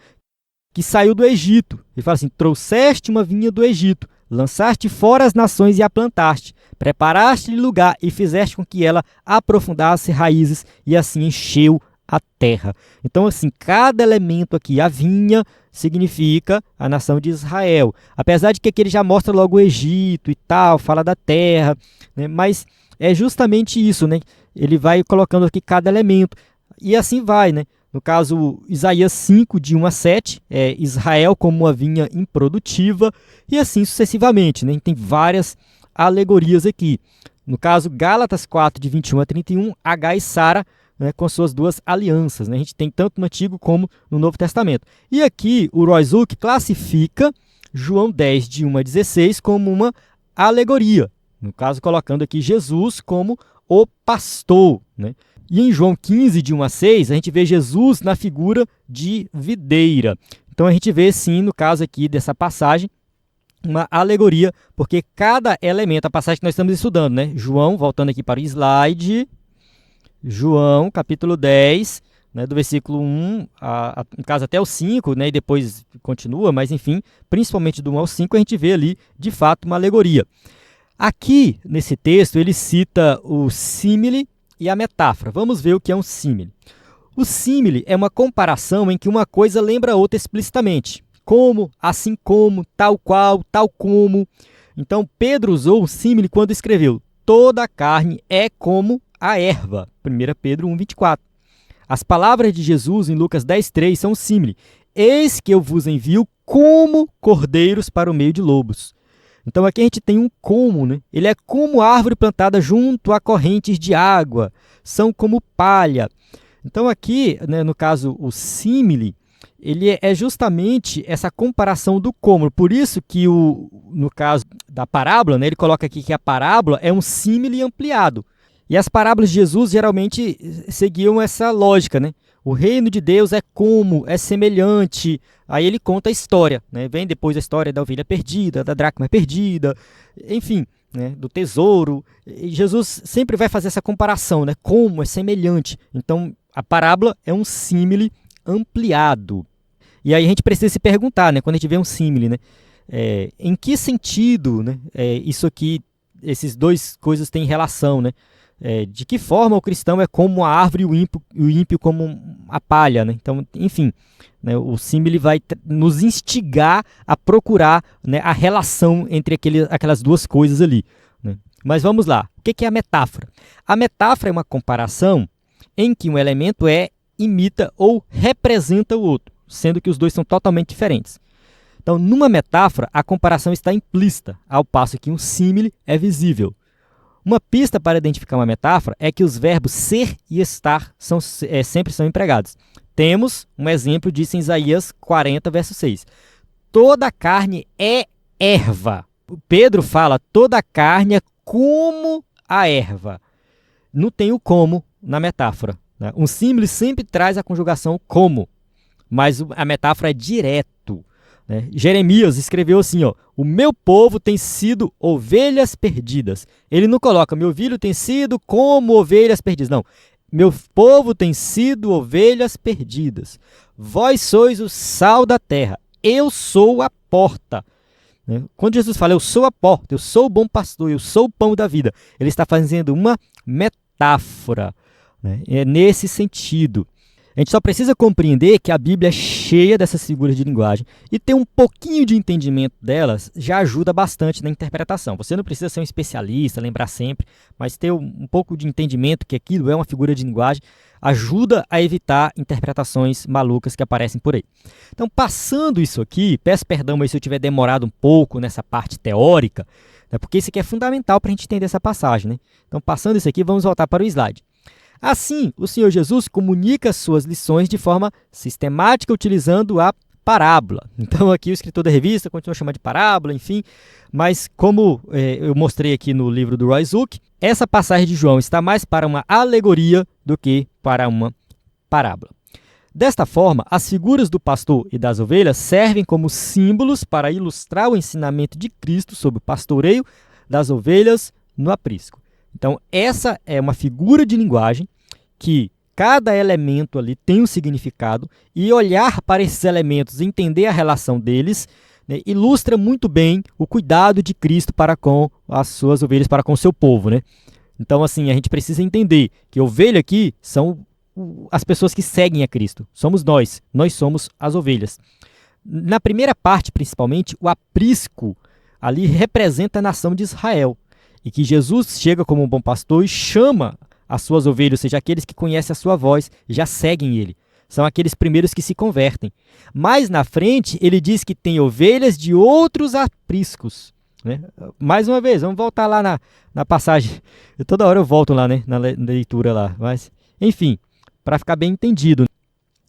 que saiu do Egito. Ele fala assim, trouxeste uma vinha do Egito, lançaste fora as nações e a plantaste, preparaste-lhe lugar e fizeste com que ela aprofundasse raízes e assim encheu a terra. Então, assim, cada elemento aqui, a vinha significa a nação de Israel. Apesar de que aqui ele já mostra logo o Egito e tal, fala da terra, né? Mas é justamente isso, né? Ele vai colocando aqui cada elemento e assim vai, né? No caso, Isaías 5, de 1 a 7, é Israel como uma vinha improdutiva, e assim sucessivamente, né? Tem várias alegorias aqui. No caso, Gálatas 4, de 21 a 31, Agar e Sara, né, com suas duas alianças, né? A gente tem tanto no Antigo como no Novo Testamento. E aqui o Roy Zuck classifica João 10, de 1 a 16, como uma alegoria. No caso, colocando aqui Jesus como o pastor, né? E em João 15, de 1 a 6, a gente vê Jesus na figura de videira. Então a gente vê, sim, no caso aqui dessa passagem, uma alegoria, porque cada elemento, a passagem que nós estamos estudando, né? João, voltando aqui para o slide, João, capítulo 10, né, do versículo 1, no caso até o 5, né, e depois continua, mas enfim, principalmente do 1 ao 5, a gente vê ali, de fato, uma alegoria. Aqui, nesse texto, ele cita o símile e a metáfora. Vamos ver o que é um símile. O símile é uma comparação em que uma coisa lembra a outra explicitamente. Como, assim como, tal qual, tal como. Então, Pedro usou o símile quando escreveu: toda a carne é como a erva. 1 Pedro 1,24. As palavras de Jesus em Lucas 10,3 são símile. Eis que eu vos envio como cordeiros para o meio de lobos. Então aqui a gente tem um como, né? Ele é como árvore plantada junto a correntes de água, são como palha. Então aqui, né, no caso, o símile, ele é justamente essa comparação do como. Por isso que, no caso da parábola, né, ele coloca aqui que a parábola é um símile ampliado. E as parábolas de Jesus geralmente seguiam essa lógica, né? O reino de Deus é como, é semelhante. Aí ele conta a história, né? Vem depois a história da ovelha perdida, da dracma perdida, enfim, né? Do tesouro. E Jesus sempre vai fazer essa comparação, né? Como é semelhante. Então, a parábola é um símile ampliado. E aí a gente precisa se perguntar, né? Quando a gente vê um símile, né? Em que sentido, né? Isso aqui, esses dois coisas têm relação, né? De que forma o cristão é como a árvore e o ímpio como a palha, né? Então, enfim, né, o símile vai nos instigar a procurar, né, a relação entre aquelas duas coisas ali, né? Mas vamos lá, o que é a metáfora? A metáfora é uma comparação em que um elemento imita ou representa o outro, sendo que os dois são totalmente diferentes. Então, numa metáfora, a comparação está implícita, ao passo que um símile é visível. Uma pista para identificar uma metáfora é que os verbos ser e estar sempre são empregados. Temos um exemplo disso em Isaías 40, verso 6. Toda a carne é erva. Pedro fala, toda a carne é como a erva. Não tem o como na metáfora, né? Um símile sempre traz a conjugação como, mas a metáfora é direto, né? Jeremias escreveu assim, ó, o meu povo tem sido ovelhas perdidas. Ele não coloca, meu filho tem sido como ovelhas perdidas. Não, meu povo tem sido ovelhas perdidas. Vós sois o sal da terra. Eu sou a porta. Quando Jesus fala, eu sou a porta, eu sou o bom pastor, eu sou o pão da vida, ele está fazendo uma metáfora, né? É nesse sentido. A gente só precisa compreender que a Bíblia é cheia dessas figuras de linguagem e ter um pouquinho de entendimento delas já ajuda bastante na interpretação. Você não precisa ser um especialista, lembrar sempre, mas ter um pouco de entendimento que aquilo é uma figura de linguagem ajuda a evitar interpretações malucas que aparecem por aí. Então, passando isso aqui, peço perdão aí se eu tiver demorado um pouco nessa parte teórica, né, porque isso aqui é fundamental para a gente entender essa passagem, né? Então, passando isso aqui, vamos voltar para o slide. Assim, o Senhor Jesus comunica suas lições de forma sistemática, utilizando a parábola. Então, aqui o escritor da revista continua chamando de parábola, enfim, mas como eu mostrei aqui no livro do Roy Zuck, essa passagem de João está mais para uma alegoria do que para uma parábola. Desta forma, as figuras do pastor e das ovelhas servem como símbolos para ilustrar o ensinamento de Cristo sobre o pastoreio das ovelhas no aprisco. Então, essa é uma figura de linguagem que cada elemento ali tem um significado e olhar para esses elementos, entender a relação deles, né, ilustra muito bem o cuidado de Cristo para com as suas ovelhas, para com o seu povo, né? Então, assim, a gente precisa entender que ovelha aqui são as pessoas que seguem a Cristo. Somos nós somos as ovelhas. Na primeira parte, principalmente, o aprisco ali representa a nação de Israel. E que Jesus chega como um bom pastor e chama as suas ovelhas, ou seja, aqueles que conhecem a sua voz, já seguem ele. São aqueles primeiros que se convertem. Mais na frente, ele diz que tem ovelhas de outros apriscos, né? Mais uma vez, vamos voltar lá na passagem. Toda hora eu volto lá, né, na leitura lá. Mas, enfim, para ficar bem entendido.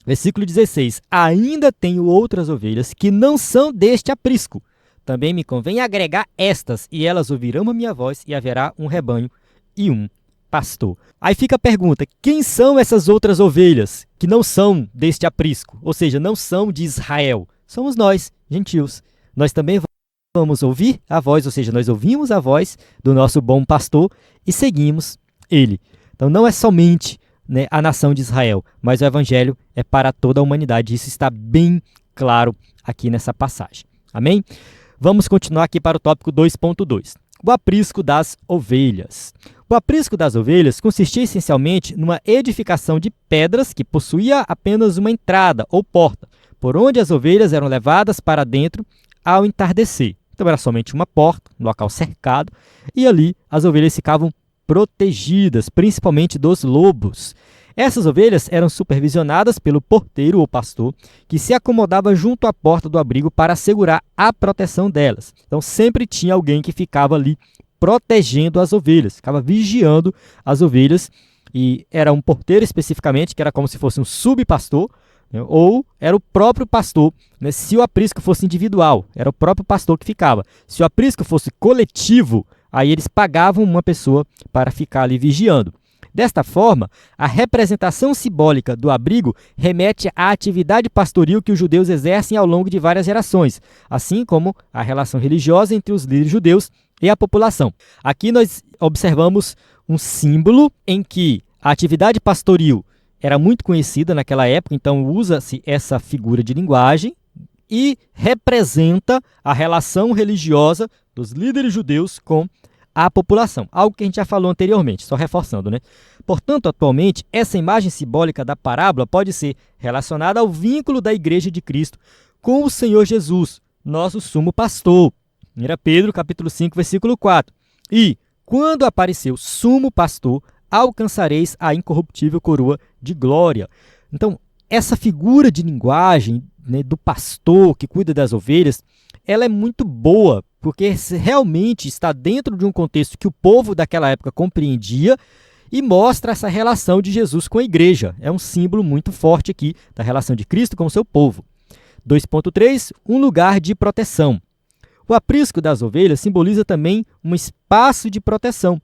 Versículo 16. Ainda tenho outras ovelhas que não são deste aprisco. Também me convém agregar estas, e elas ouvirão a minha voz, e haverá um rebanho e um pastor. Aí fica a pergunta, quem são essas outras ovelhas que não são deste aprisco? Ou seja, não são de Israel. Somos nós, gentios. Nós também vamos ouvir a voz, ou seja, nós ouvimos a voz do nosso bom pastor e seguimos ele. Então não é somente, né, a nação de Israel, mas o evangelho é para toda a humanidade. Isso está bem claro aqui nessa passagem. Amém? Vamos continuar aqui para o tópico 2.2. O aprisco das ovelhas. O aprisco das ovelhas consistia essencialmente numa edificação de pedras que possuía apenas uma entrada ou porta, por onde as ovelhas eram levadas para dentro ao entardecer. Então era somente uma porta, um local cercado, e ali as ovelhas ficavam protegidas, principalmente dos lobos. Essas ovelhas eram supervisionadas pelo porteiro ou pastor, que se acomodava junto à porta do abrigo para assegurar a proteção delas. Então sempre tinha alguém que ficava ali protegendo as ovelhas, ficava vigiando as ovelhas, e era um porteiro especificamente, que era como se fosse um subpastor, né, ou era o próprio pastor, né, se o aprisco fosse individual, era o próprio pastor que ficava. Se o aprisco fosse coletivo, aí eles pagavam uma pessoa para ficar ali vigiando. Desta forma, a representação simbólica do abrigo remete à atividade pastoril que os judeus exercem ao longo de várias gerações, assim como a relação religiosa entre os líderes judeus e a população. Aqui nós observamos um símbolo em que a atividade pastoril era muito conhecida naquela época, então usa-se essa figura de linguagem e representa a relação religiosa dos líderes judeus com a população, algo que a gente já falou anteriormente, só reforçando, né? Portanto, atualmente, essa imagem simbólica da parábola pode ser relacionada ao vínculo da Igreja de Cristo com o Senhor Jesus, nosso sumo pastor. 1 Pedro, capítulo 5, versículo 4. E, quando aparecer o sumo pastor, alcançareis a incorruptível coroa de glória. Então, essa figura de linguagem, né, do pastor que cuida das ovelhas, ela é muito boa, porque realmente está dentro de um contexto que o povo daquela época compreendia e mostra essa relação de Jesus com a igreja. É um símbolo muito forte aqui da relação de Cristo com o seu povo. 2.3. Um lugar de proteção. O aprisco das ovelhas simboliza também um espaço de proteção.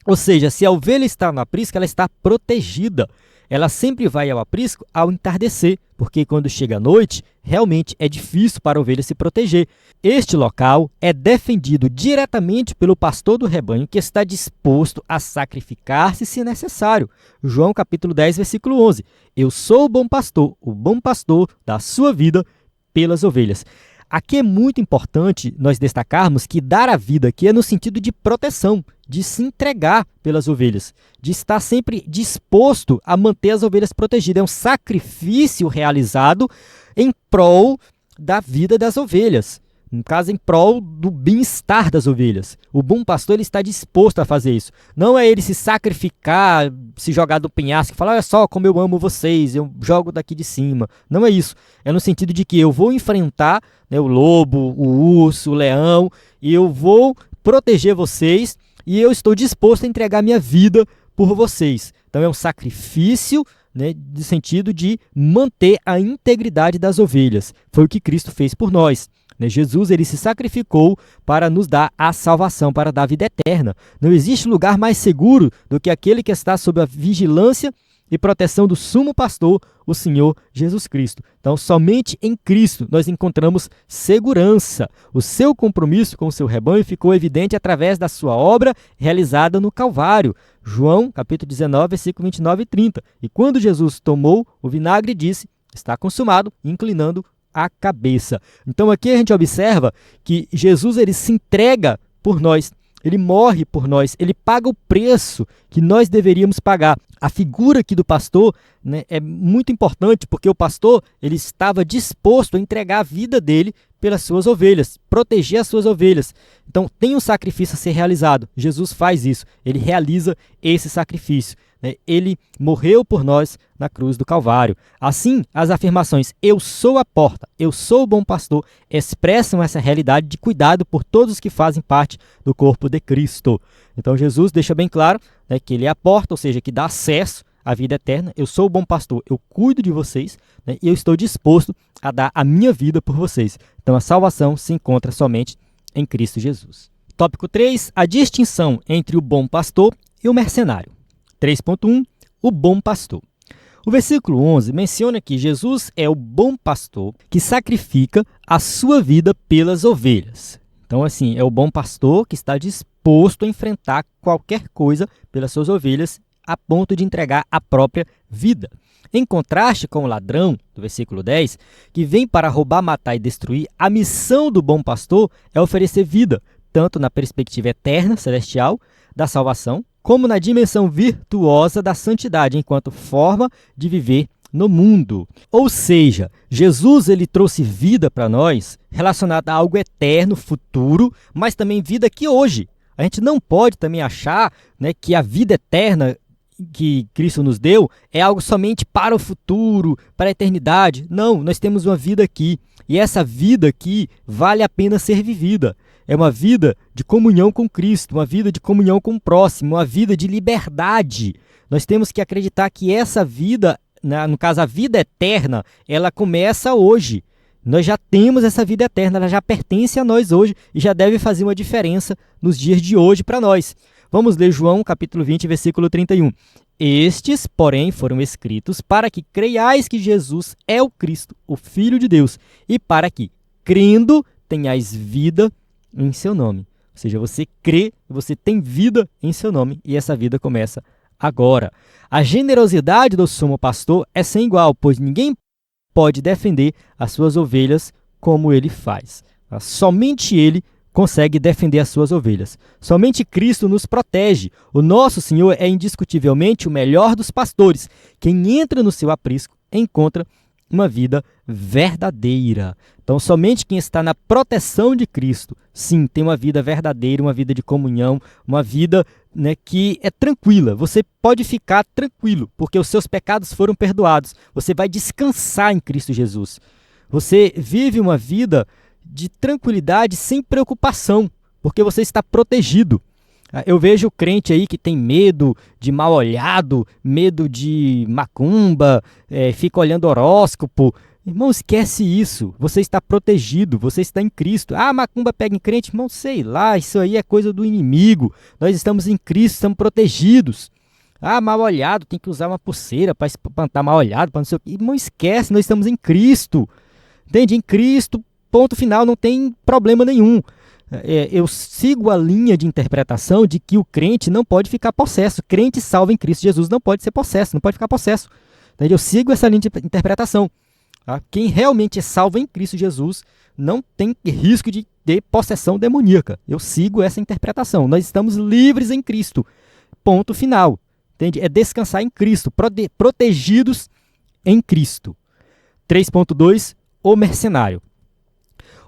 Ou seja, se a ovelha está no aprisco, ela está protegida. Ela sempre vai ao aprisco ao entardecer, porque quando chega a noite, realmente é difícil para a ovelha se proteger. Este local é defendido diretamente pelo pastor do rebanho, que está disposto a sacrificar-se se necessário. João capítulo 10, versículo 11. Eu sou o bom pastor da sua vida pelas ovelhas. Aqui é muito importante nós destacarmos que dar a vida aqui é no sentido de proteção, de se entregar pelas ovelhas, de estar sempre disposto a manter as ovelhas protegidas. É um sacrifício realizado em prol da vida das ovelhas, no caso, em prol do bem-estar das ovelhas. O bom pastor ele está disposto a fazer isso. Não é ele se sacrificar, se jogar do penhasco e falar, olha só como eu amo vocês, eu jogo daqui de cima. Não é isso. É no sentido de que eu vou enfrentar, né, o lobo, o urso, o leão, e eu vou proteger vocês, e eu estou disposto a entregar minha vida por vocês. Então é um sacrifício, né, no sentido de manter a integridade das ovelhas. Foi o que Cristo fez por nós. Jesus ele se sacrificou para nos dar a salvação, para dar a vida eterna. Não existe lugar mais seguro do que aquele que está sob a vigilância e proteção do sumo pastor, o Senhor Jesus Cristo. Então, somente em Cristo nós encontramos segurança. O seu compromisso com o seu rebanho ficou evidente através da sua obra realizada no Calvário. João, capítulo 19, versículo 29 e 30. E quando Jesus tomou o vinagre, disse, está consumado, inclinando a cabeça. Então aqui a gente observa que Jesus ele se entrega por nós, ele morre por nós, ele paga o preço que nós deveríamos pagar. A figura aqui do pastor, né, é muito importante, porque o pastor ele estava disposto a entregar a vida dele pelas suas ovelhas, proteger as suas ovelhas. Então tem um sacrifício a ser realizado. Jesus faz isso, ele realiza esse sacrifício. Ele morreu por nós na cruz do Calvário. Assim, as afirmações eu sou a porta, eu sou o bom pastor, expressam essa realidade de cuidado por todos os que fazem parte do corpo de Cristo. Então Jesus deixa bem claro, né, que ele é a porta, ou seja, que dá acesso à vida eterna. Eu sou o bom pastor, eu cuido de vocês, né, e eu estou disposto a dar a minha vida por vocês. Então a salvação se encontra somente em Cristo Jesus. Tópico 3, a distinção entre o bom pastor e o mercenário. 3.1, o bom pastor. O versículo 11 menciona que Jesus é o bom pastor que sacrifica a sua vida pelas ovelhas. Então, assim, é o bom pastor que está disposto a enfrentar qualquer coisa pelas suas ovelhas a ponto de entregar a própria vida. Em contraste com o ladrão, do versículo 10, que vem para roubar, matar e destruir, a missão do bom pastor é oferecer vida, tanto na perspectiva eterna, celestial, da salvação, como na dimensão virtuosa da santidade, enquanto forma de viver no mundo. Ou seja, Jesus ele trouxe vida para nós relacionada a algo eterno, futuro, mas também vida aqui hoje. A gente não pode também achar, né, que a vida eterna que Cristo nos deu é algo somente para o futuro, para a eternidade. Não, nós temos uma vida aqui. E essa vida aqui vale a pena ser vivida. É uma vida de comunhão com Cristo, uma vida de comunhão com o próximo, uma vida de liberdade. Nós temos que acreditar que essa vida, no caso a vida eterna, ela começa hoje. Nós já temos essa vida eterna, ela já pertence a nós hoje e já deve fazer uma diferença nos dias de hoje para nós. Vamos ler João capítulo 20, versículo 31. Estes, porém, foram escritos para que creiais que Jesus é o Cristo, o Filho de Deus, e para que, crendo, tenhais vida em seu nome. Ou seja, você crê, você tem vida em seu nome, e essa vida começa agora. A generosidade do sumo pastor é sem igual, pois ninguém pode defender as suas ovelhas como ele faz. Somente ele consegue defender as suas ovelhas. Somente Cristo nos protege. O nosso Senhor é indiscutivelmente o melhor dos pastores. Quem entra no seu aprisco encontra uma vida verdadeira. Então, somente quem está na proteção de Cristo, sim, tem uma vida verdadeira, uma vida de comunhão, uma vida, né, que é tranquila. Você pode ficar tranquilo, porque os seus pecados foram perdoados. Você vai descansar em Cristo Jesus. Você vive uma vida de tranquilidade, sem preocupação, porque você está protegido. Eu vejo crente aí que tem medo de mal olhado, medo de macumba, fica olhando horóscopo. Irmão, esquece isso. Você está protegido, você está em Cristo. Ah, macumba pega em crente? Irmão, sei lá, isso aí é coisa do inimigo. Nós estamos em Cristo, estamos protegidos. Ah, mal olhado, tem que usar uma pulseira para espantar mal olhado, para não sei o quê. Irmão, esquece, nós estamos em Cristo. Entende? Em Cristo, ponto final, não tem problema nenhum. Eu sigo a linha de interpretação de que o crente não pode ficar possesso. Crente salvo em Cristo Jesus não pode ser possesso, não pode ficar possesso. Entende? Eu sigo essa linha de interpretação. Tá? Quem realmente é salvo em Cristo Jesus não tem risco de ter possessão demoníaca. Eu sigo essa interpretação. Nós estamos livres em Cristo. Ponto final. Entende? É descansar em Cristo, protegidos em Cristo. 3.2, o mercenário.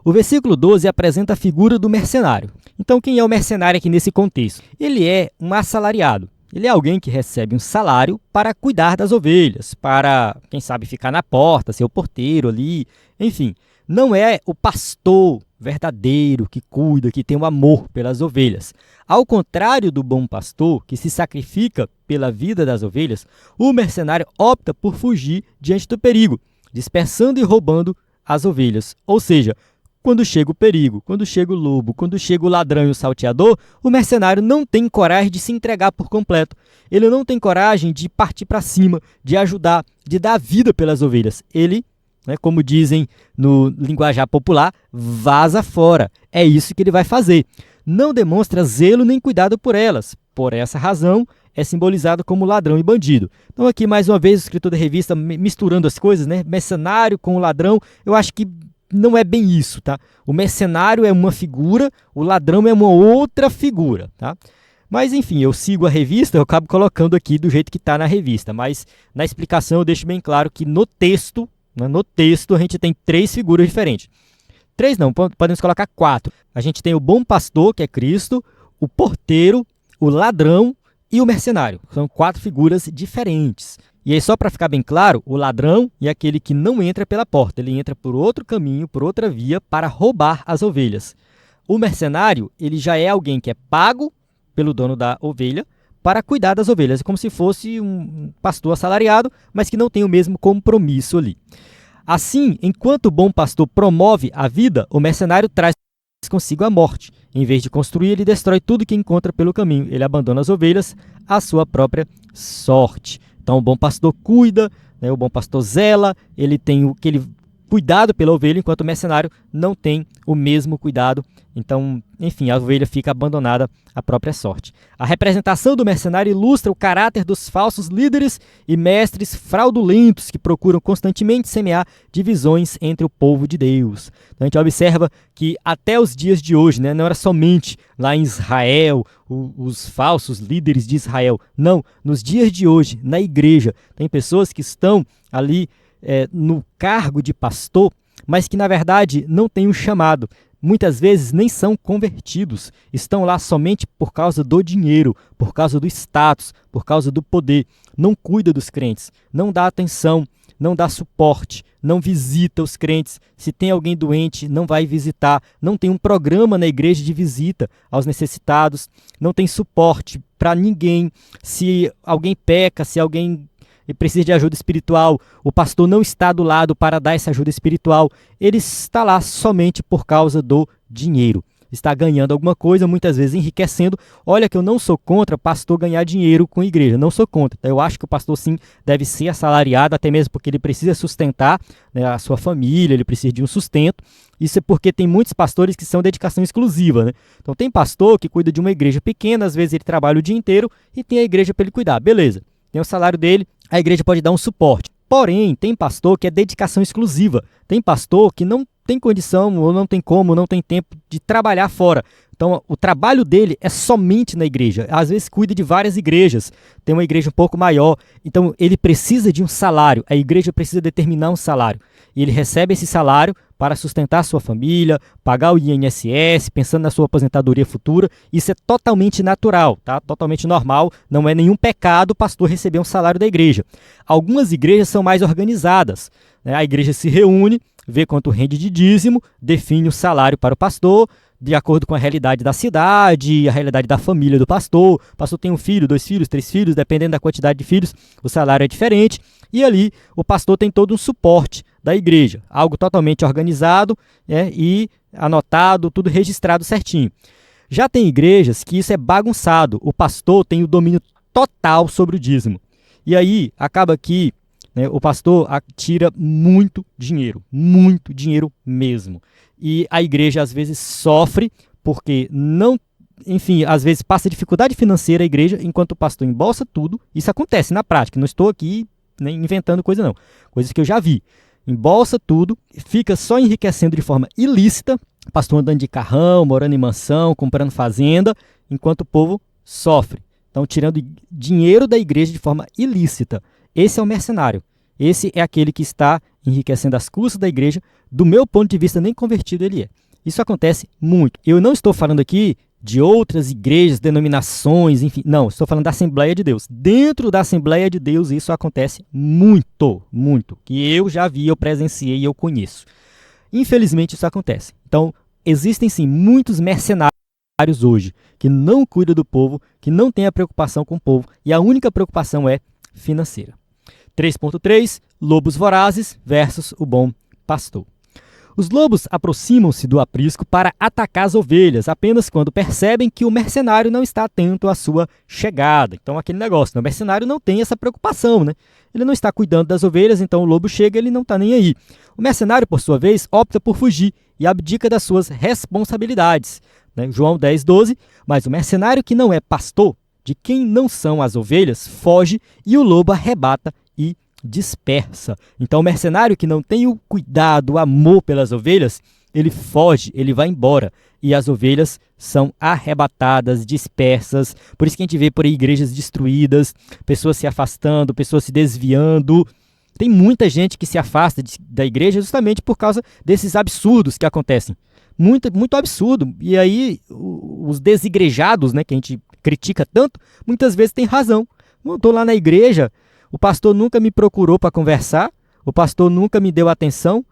O versículo 12 apresenta a figura do mercenário. Então, quem é o mercenário aqui nesse contexto? Ele é um assalariado. Ele é alguém que recebe um salário para cuidar das ovelhas, para, quem sabe, ficar na porta, ser o porteiro ali, enfim. Não é o pastor verdadeiro que cuida, que tem um amor pelas ovelhas. Ao contrário do bom pastor, que se sacrifica pela vida das ovelhas, o mercenário opta por fugir diante do perigo, dispersando e roubando as ovelhas. Ou seja, quando chega o perigo, quando chega o lobo, quando chega o ladrão e o salteador, o mercenário não tem coragem de se entregar por completo. Ele não tem coragem de partir para cima, de ajudar, de dar vida pelas ovelhas. Ele, né, como dizem no linguajar popular, vaza fora. É isso que ele vai fazer. Não demonstra zelo nem cuidado por elas. Por essa razão, é simbolizado como ladrão e bandido. Então aqui, mais uma vez, o escritor da revista misturando as coisas, né? Mercenário com o ladrão. Eu acho que não é bem isso, tá? O mercenário é uma figura, o ladrão é uma outra figura, tá? Mas, enfim, eu sigo a revista, eu acabo colocando aqui do jeito que está na revista, mas na explicação eu deixo bem claro que no texto, né, a gente tem 3 figuras diferentes. 3 não, podemos colocar 4. A gente tem o bom pastor, que é Cristo, o porteiro, o ladrão e o mercenário. São 4 figuras diferentes. E aí, só para ficar bem claro, o ladrão é aquele que não entra pela porta, ele entra por outro caminho, por outra via, para roubar as ovelhas. O mercenário, ele já é alguém que é pago pelo dono da ovelha para cuidar das ovelhas. É como se fosse um pastor assalariado, mas que não tem o mesmo compromisso ali. Assim, enquanto o bom pastor promove a vida, o mercenário traz consigo a morte. Em vez de construir, ele destrói tudo que encontra pelo caminho. Ele abandona as ovelhas à sua própria sorte. Então, o bom pastor cuida, né, o bom pastor zela, ele tem aquele cuidado pela ovelha, enquanto o mercenário não tem o mesmo cuidado. Então, enfim, a ovelha fica abandonada à própria sorte. A representação do mercenário ilustra o caráter dos falsos líderes e mestres fraudulentos que procuram constantemente semear divisões entre o povo de Deus. Então, a gente observa que até os dias de hoje, né, não era somente lá em Israel, os falsos líderes de Israel. Não, nos dias de hoje, na igreja, tem pessoas que estão ali no cargo de pastor, mas que na verdade não tem um chamado. muitas vezes nem são convertidos, estão lá somente por causa do dinheiro, por causa do status, por causa do poder. Não cuida dos crentes, não dá atenção, não dá suporte, não visita os crentes. Se tem alguém doente, não vai visitar, não tem um programa na igreja de visita aos necessitados, não tem suporte para ninguém. Se alguém peca, se alguém precisa de ajuda espiritual, o pastor não está do lado para dar essa ajuda espiritual, ele está lá somente por causa do dinheiro. Está ganhando alguma coisa, muitas vezes enriquecendo. Olha que eu não sou contra pastor ganhar dinheiro com a igreja, não sou contra. Eu acho que o pastor sim deve ser assalariado, até mesmo porque ele precisa sustentar, né, a sua família, ele precisa de um sustento. Isso é porque tem muitos pastores que são dedicação exclusiva, né? Então tem pastor que cuida de uma igreja pequena, às vezes ele trabalha o dia inteiro e tem a igreja para ele cuidar. Beleza, tem o salário dele, a igreja pode dar um suporte. Porém, tem pastor que é dedicação exclusiva. Tem pastor que não tem condição, ou não tem como, não tem tempo de trabalhar fora. Então, o trabalho dele é somente na igreja. Às vezes cuida de várias igrejas. Tem uma igreja um pouco maior. Então, ele precisa de um salário. A igreja precisa determinar um salário. E ele recebe esse salário para sustentar a sua família, pagar o INSS, pensando na sua aposentadoria futura. Isso é totalmente natural, tá? Totalmente normal. Não é nenhum pecado o pastor receber um salário da igreja. Algumas igrejas são mais organizadas, né? A igreja se reúne, vê quanto rende de dízimo, define o salário para o pastor, de acordo com a realidade da cidade, a realidade da família do pastor. O pastor tem um filho, 2 filhos, 3 filhos, dependendo da quantidade de filhos, o salário é diferente. E ali o pastor tem todo um suporte da igreja, algo totalmente organizado, né, e anotado, tudo registrado certinho. Já tem igrejas que isso é bagunçado, o pastor tem o domínio total sobre o dízimo. E aí acaba que, né, o pastor tira muito dinheiro mesmo. E a igreja às vezes sofre porque não, enfim, às vezes passa dificuldade financeira a igreja, enquanto o pastor embolsa tudo. Isso acontece na prática, não estou aqui nem inventando coisa não, coisas que eu já vi. Embolsa tudo, fica só enriquecendo de forma ilícita, pastor andando de carrão, morando em mansão, comprando fazenda, enquanto o povo sofre. Então, tirando dinheiro da igreja de forma ilícita. Esse é o mercenário. Esse é aquele que está enriquecendo as custas da igreja. Do meu ponto de vista, nem convertido ele é. Isso acontece muito. Eu não estou falando aqui de outras igrejas, denominações, enfim. Não, estou falando da Assembleia de Deus. Dentro da Assembleia de Deus, isso acontece muito, muito. Que eu já vi, eu presenciei e eu conheço. Infelizmente, isso acontece. Então, existem sim muitos mercenários hoje que não cuidam do povo, que não têm a preocupação com o povo, e a única preocupação é financeira. 3.3, lobos vorazes versus o bom pastor. Os lobos aproximam-se do aprisco para atacar as ovelhas, apenas quando percebem que o mercenário não está atento à sua chegada. Então, aquele negócio, né? O mercenário não tem essa preocupação, né? Ele não está cuidando das ovelhas, então o lobo chega e ele não está nem aí. O mercenário, por sua vez, opta por fugir e abdica das suas responsabilidades, né? João 10:12, mas o mercenário que não é pastor, de quem não são as ovelhas, foge e o lobo arrebata e dispersa. Então o mercenário que não tem o cuidado, o amor pelas ovelhas, ele foge, ele vai embora. E as ovelhas são arrebatadas, dispersas. Por isso que a gente vê por aí igrejas destruídas, pessoas se afastando, pessoas se desviando. Tem muita gente que se afasta da igreja justamente por causa desses absurdos que acontecem. Muito, muito absurdo. E aí os desigrejados, né, que a gente critica tanto, muitas vezes tem razão. Eu estou lá na igreja, o pastor nunca me procurou para conversar, o pastor nunca me deu atenção,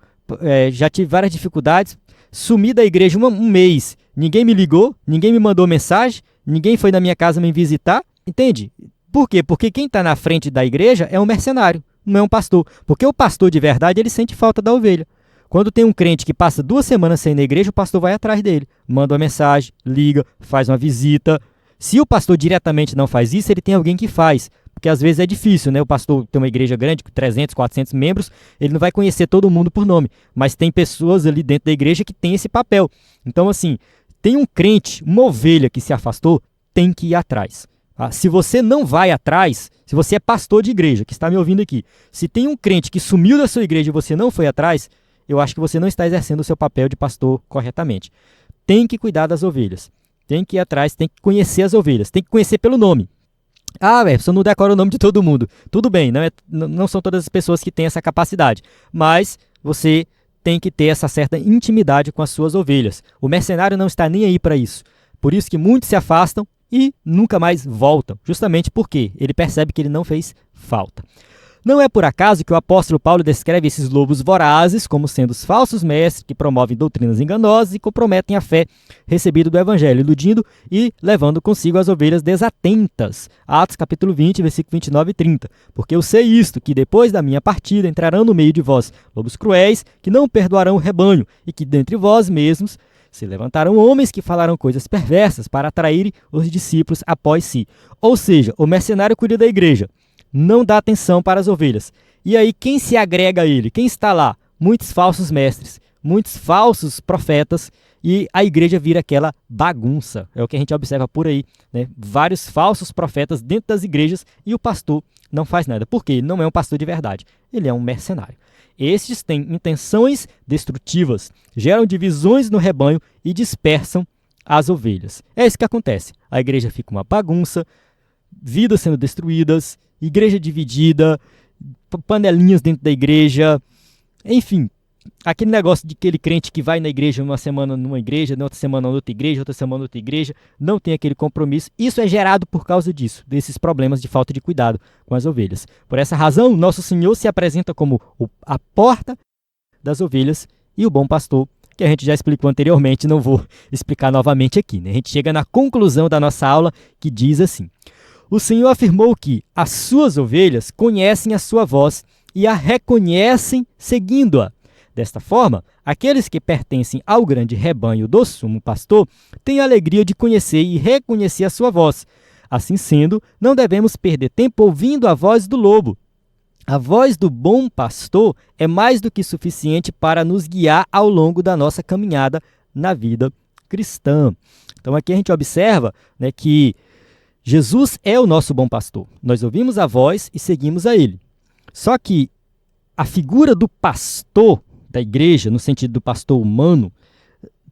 já tive várias dificuldades, sumi da igreja um mês, ninguém me ligou, ninguém me mandou mensagem, ninguém foi na minha casa me visitar, entende? Por quê? Porque quem está na frente da igreja é um mercenário, não é um pastor. Porque o pastor de verdade, ele sente falta da ovelha. Quando tem um crente que passa 2 semanas sem ir na igreja, o pastor vai atrás dele, manda uma mensagem, liga, faz uma visita. Se o pastor diretamente não faz isso, ele tem alguém que faz. Porque às vezes é difícil, né? O pastor tem uma igreja grande, com 300, 400 membros, ele não vai conhecer todo mundo por nome. Mas tem pessoas ali dentro da igreja que tem esse papel. Então, assim, tem um crente, uma ovelha que se afastou, tem que ir atrás. Tá? Se você não vai atrás, se você é pastor de igreja, que está me ouvindo aqui, se tem um crente que sumiu da sua igreja e você não foi atrás, eu acho que você não está exercendo o seu papel de pastor corretamente. Tem que cuidar das ovelhas. Tem que ir atrás, tem que conhecer as ovelhas, tem que conhecer pelo nome. Ah, você não decora o nome de todo mundo. Tudo bem, não são todas as pessoas que têm essa capacidade. Mas você tem que ter essa certa intimidade com as suas ovelhas. O mercenário não está nem aí para isso. Por isso que muitos se afastam e nunca mais voltam, justamente porque ele percebe que ele não fez falta. Não é por acaso que o apóstolo Paulo descreve esses lobos vorazes como sendo os falsos mestres que promovem doutrinas enganosas e comprometem a fé recebida do evangelho, iludindo e levando consigo as ovelhas desatentas. Atos capítulo 20, versículo 29 e 30. Porque eu sei isto, que depois da minha partida entrarão no meio de vós lobos cruéis, que não perdoarão o rebanho, e que dentre vós mesmos se levantaram homens que falaram coisas perversas para atraírem os discípulos após si. Ou seja, o mercenário cuida da igreja, não dá atenção para as ovelhas. E aí quem se agrega a ele? Quem está lá? Muitos falsos mestres, muitos falsos profetas, e a igreja vira aquela bagunça. É o que a gente observa por aí, né? Vários falsos profetas dentro das igrejas e o pastor não faz nada. Por quê? Ele não é um pastor de verdade, ele é um mercenário. Estes têm intenções destrutivas, geram divisões no rebanho e dispersam as ovelhas. É isso que acontece. A igreja fica uma bagunça, vidas sendo destruídas, igreja dividida, panelinhas dentro da igreja, enfim, aquele negócio de aquele crente que vai na igreja uma semana numa igreja, na outra semana outra semana outra igreja, não tem aquele compromisso. Isso é gerado por causa disso, desses problemas de falta de cuidado com as ovelhas. Por essa razão, nosso Senhor se apresenta como a porta das ovelhas e o bom pastor, que a gente já explicou anteriormente, não vou explicar novamente aqui, né? A gente chega na conclusão da nossa aula que diz assim: o Senhor afirmou que as suas ovelhas conhecem a sua voz e a reconhecem seguindo-a. Desta forma, aqueles que pertencem ao grande rebanho do sumo pastor têm a alegria de conhecer e reconhecer a sua voz. Assim sendo, não devemos perder tempo ouvindo a voz do lobo. A voz do bom pastor é mais do que suficiente para nos guiar ao longo da nossa caminhada na vida cristã. Então aqui a gente observa, né, que Jesus é o nosso bom pastor. Nós ouvimos a voz e seguimos a ele. Só que a figura do pastor da igreja, no sentido do pastor humano,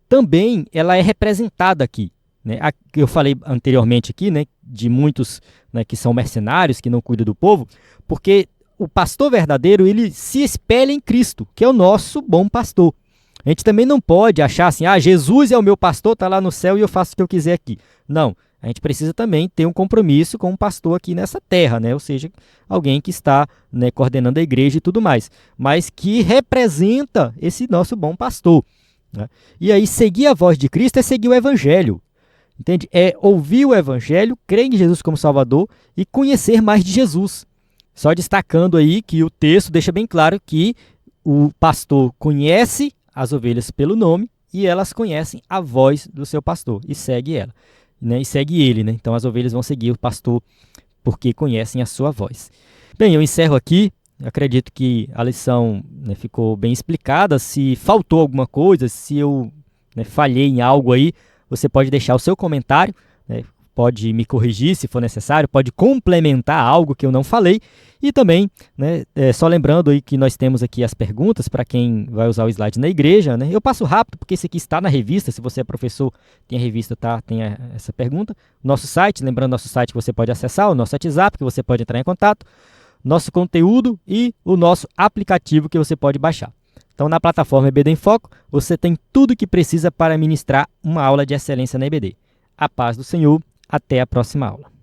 também ela é representada aqui, né? Eu falei anteriormente aqui, né, de muitos, né, que são mercenários, que não cuidam do povo, porque o pastor verdadeiro, ele se espelha em Cristo, que é o nosso bom pastor. A gente também não pode achar assim, Jesus é o meu pastor, está lá no céu e eu faço o que eu quiser aqui. Não. A gente precisa também ter um compromisso com um pastor aqui nessa terra, né? Ou seja, alguém que está, né, coordenando a igreja e tudo mais, mas que representa esse nosso bom pastor, né? E aí, seguir a voz de Cristo é seguir o evangelho, entende? É ouvir o evangelho, crer em Jesus como Salvador e conhecer mais de Jesus. Só destacando aí que o texto deixa bem claro que o pastor conhece as ovelhas pelo nome e elas conhecem a voz do seu pastor e segue ela. Né, e segue ele, né? Então as ovelhas vão seguir o pastor porque conhecem a sua voz. Bem, eu encerro aqui. Acredito que a lição, né, ficou bem explicada. Se faltou alguma coisa, se eu, né, falhei em algo aí, você pode deixar o seu comentário, né, pode me corrigir se for necessário, pode complementar algo que eu não falei. E também, né, só lembrando aí que nós temos aqui as perguntas para quem vai usar o slide na igreja, né? Eu passo rápido porque esse aqui está na revista, se você é professor, tem a revista, tá? Tem essa pergunta. Nosso site, lembrando nosso site que você pode acessar, o nosso WhatsApp que você pode entrar em contato, nosso conteúdo e o nosso aplicativo que você pode baixar. Então, na plataforma EBD em Foco, você tem tudo o que precisa para ministrar uma aula de excelência na EBD. A paz do Senhor, até a próxima aula.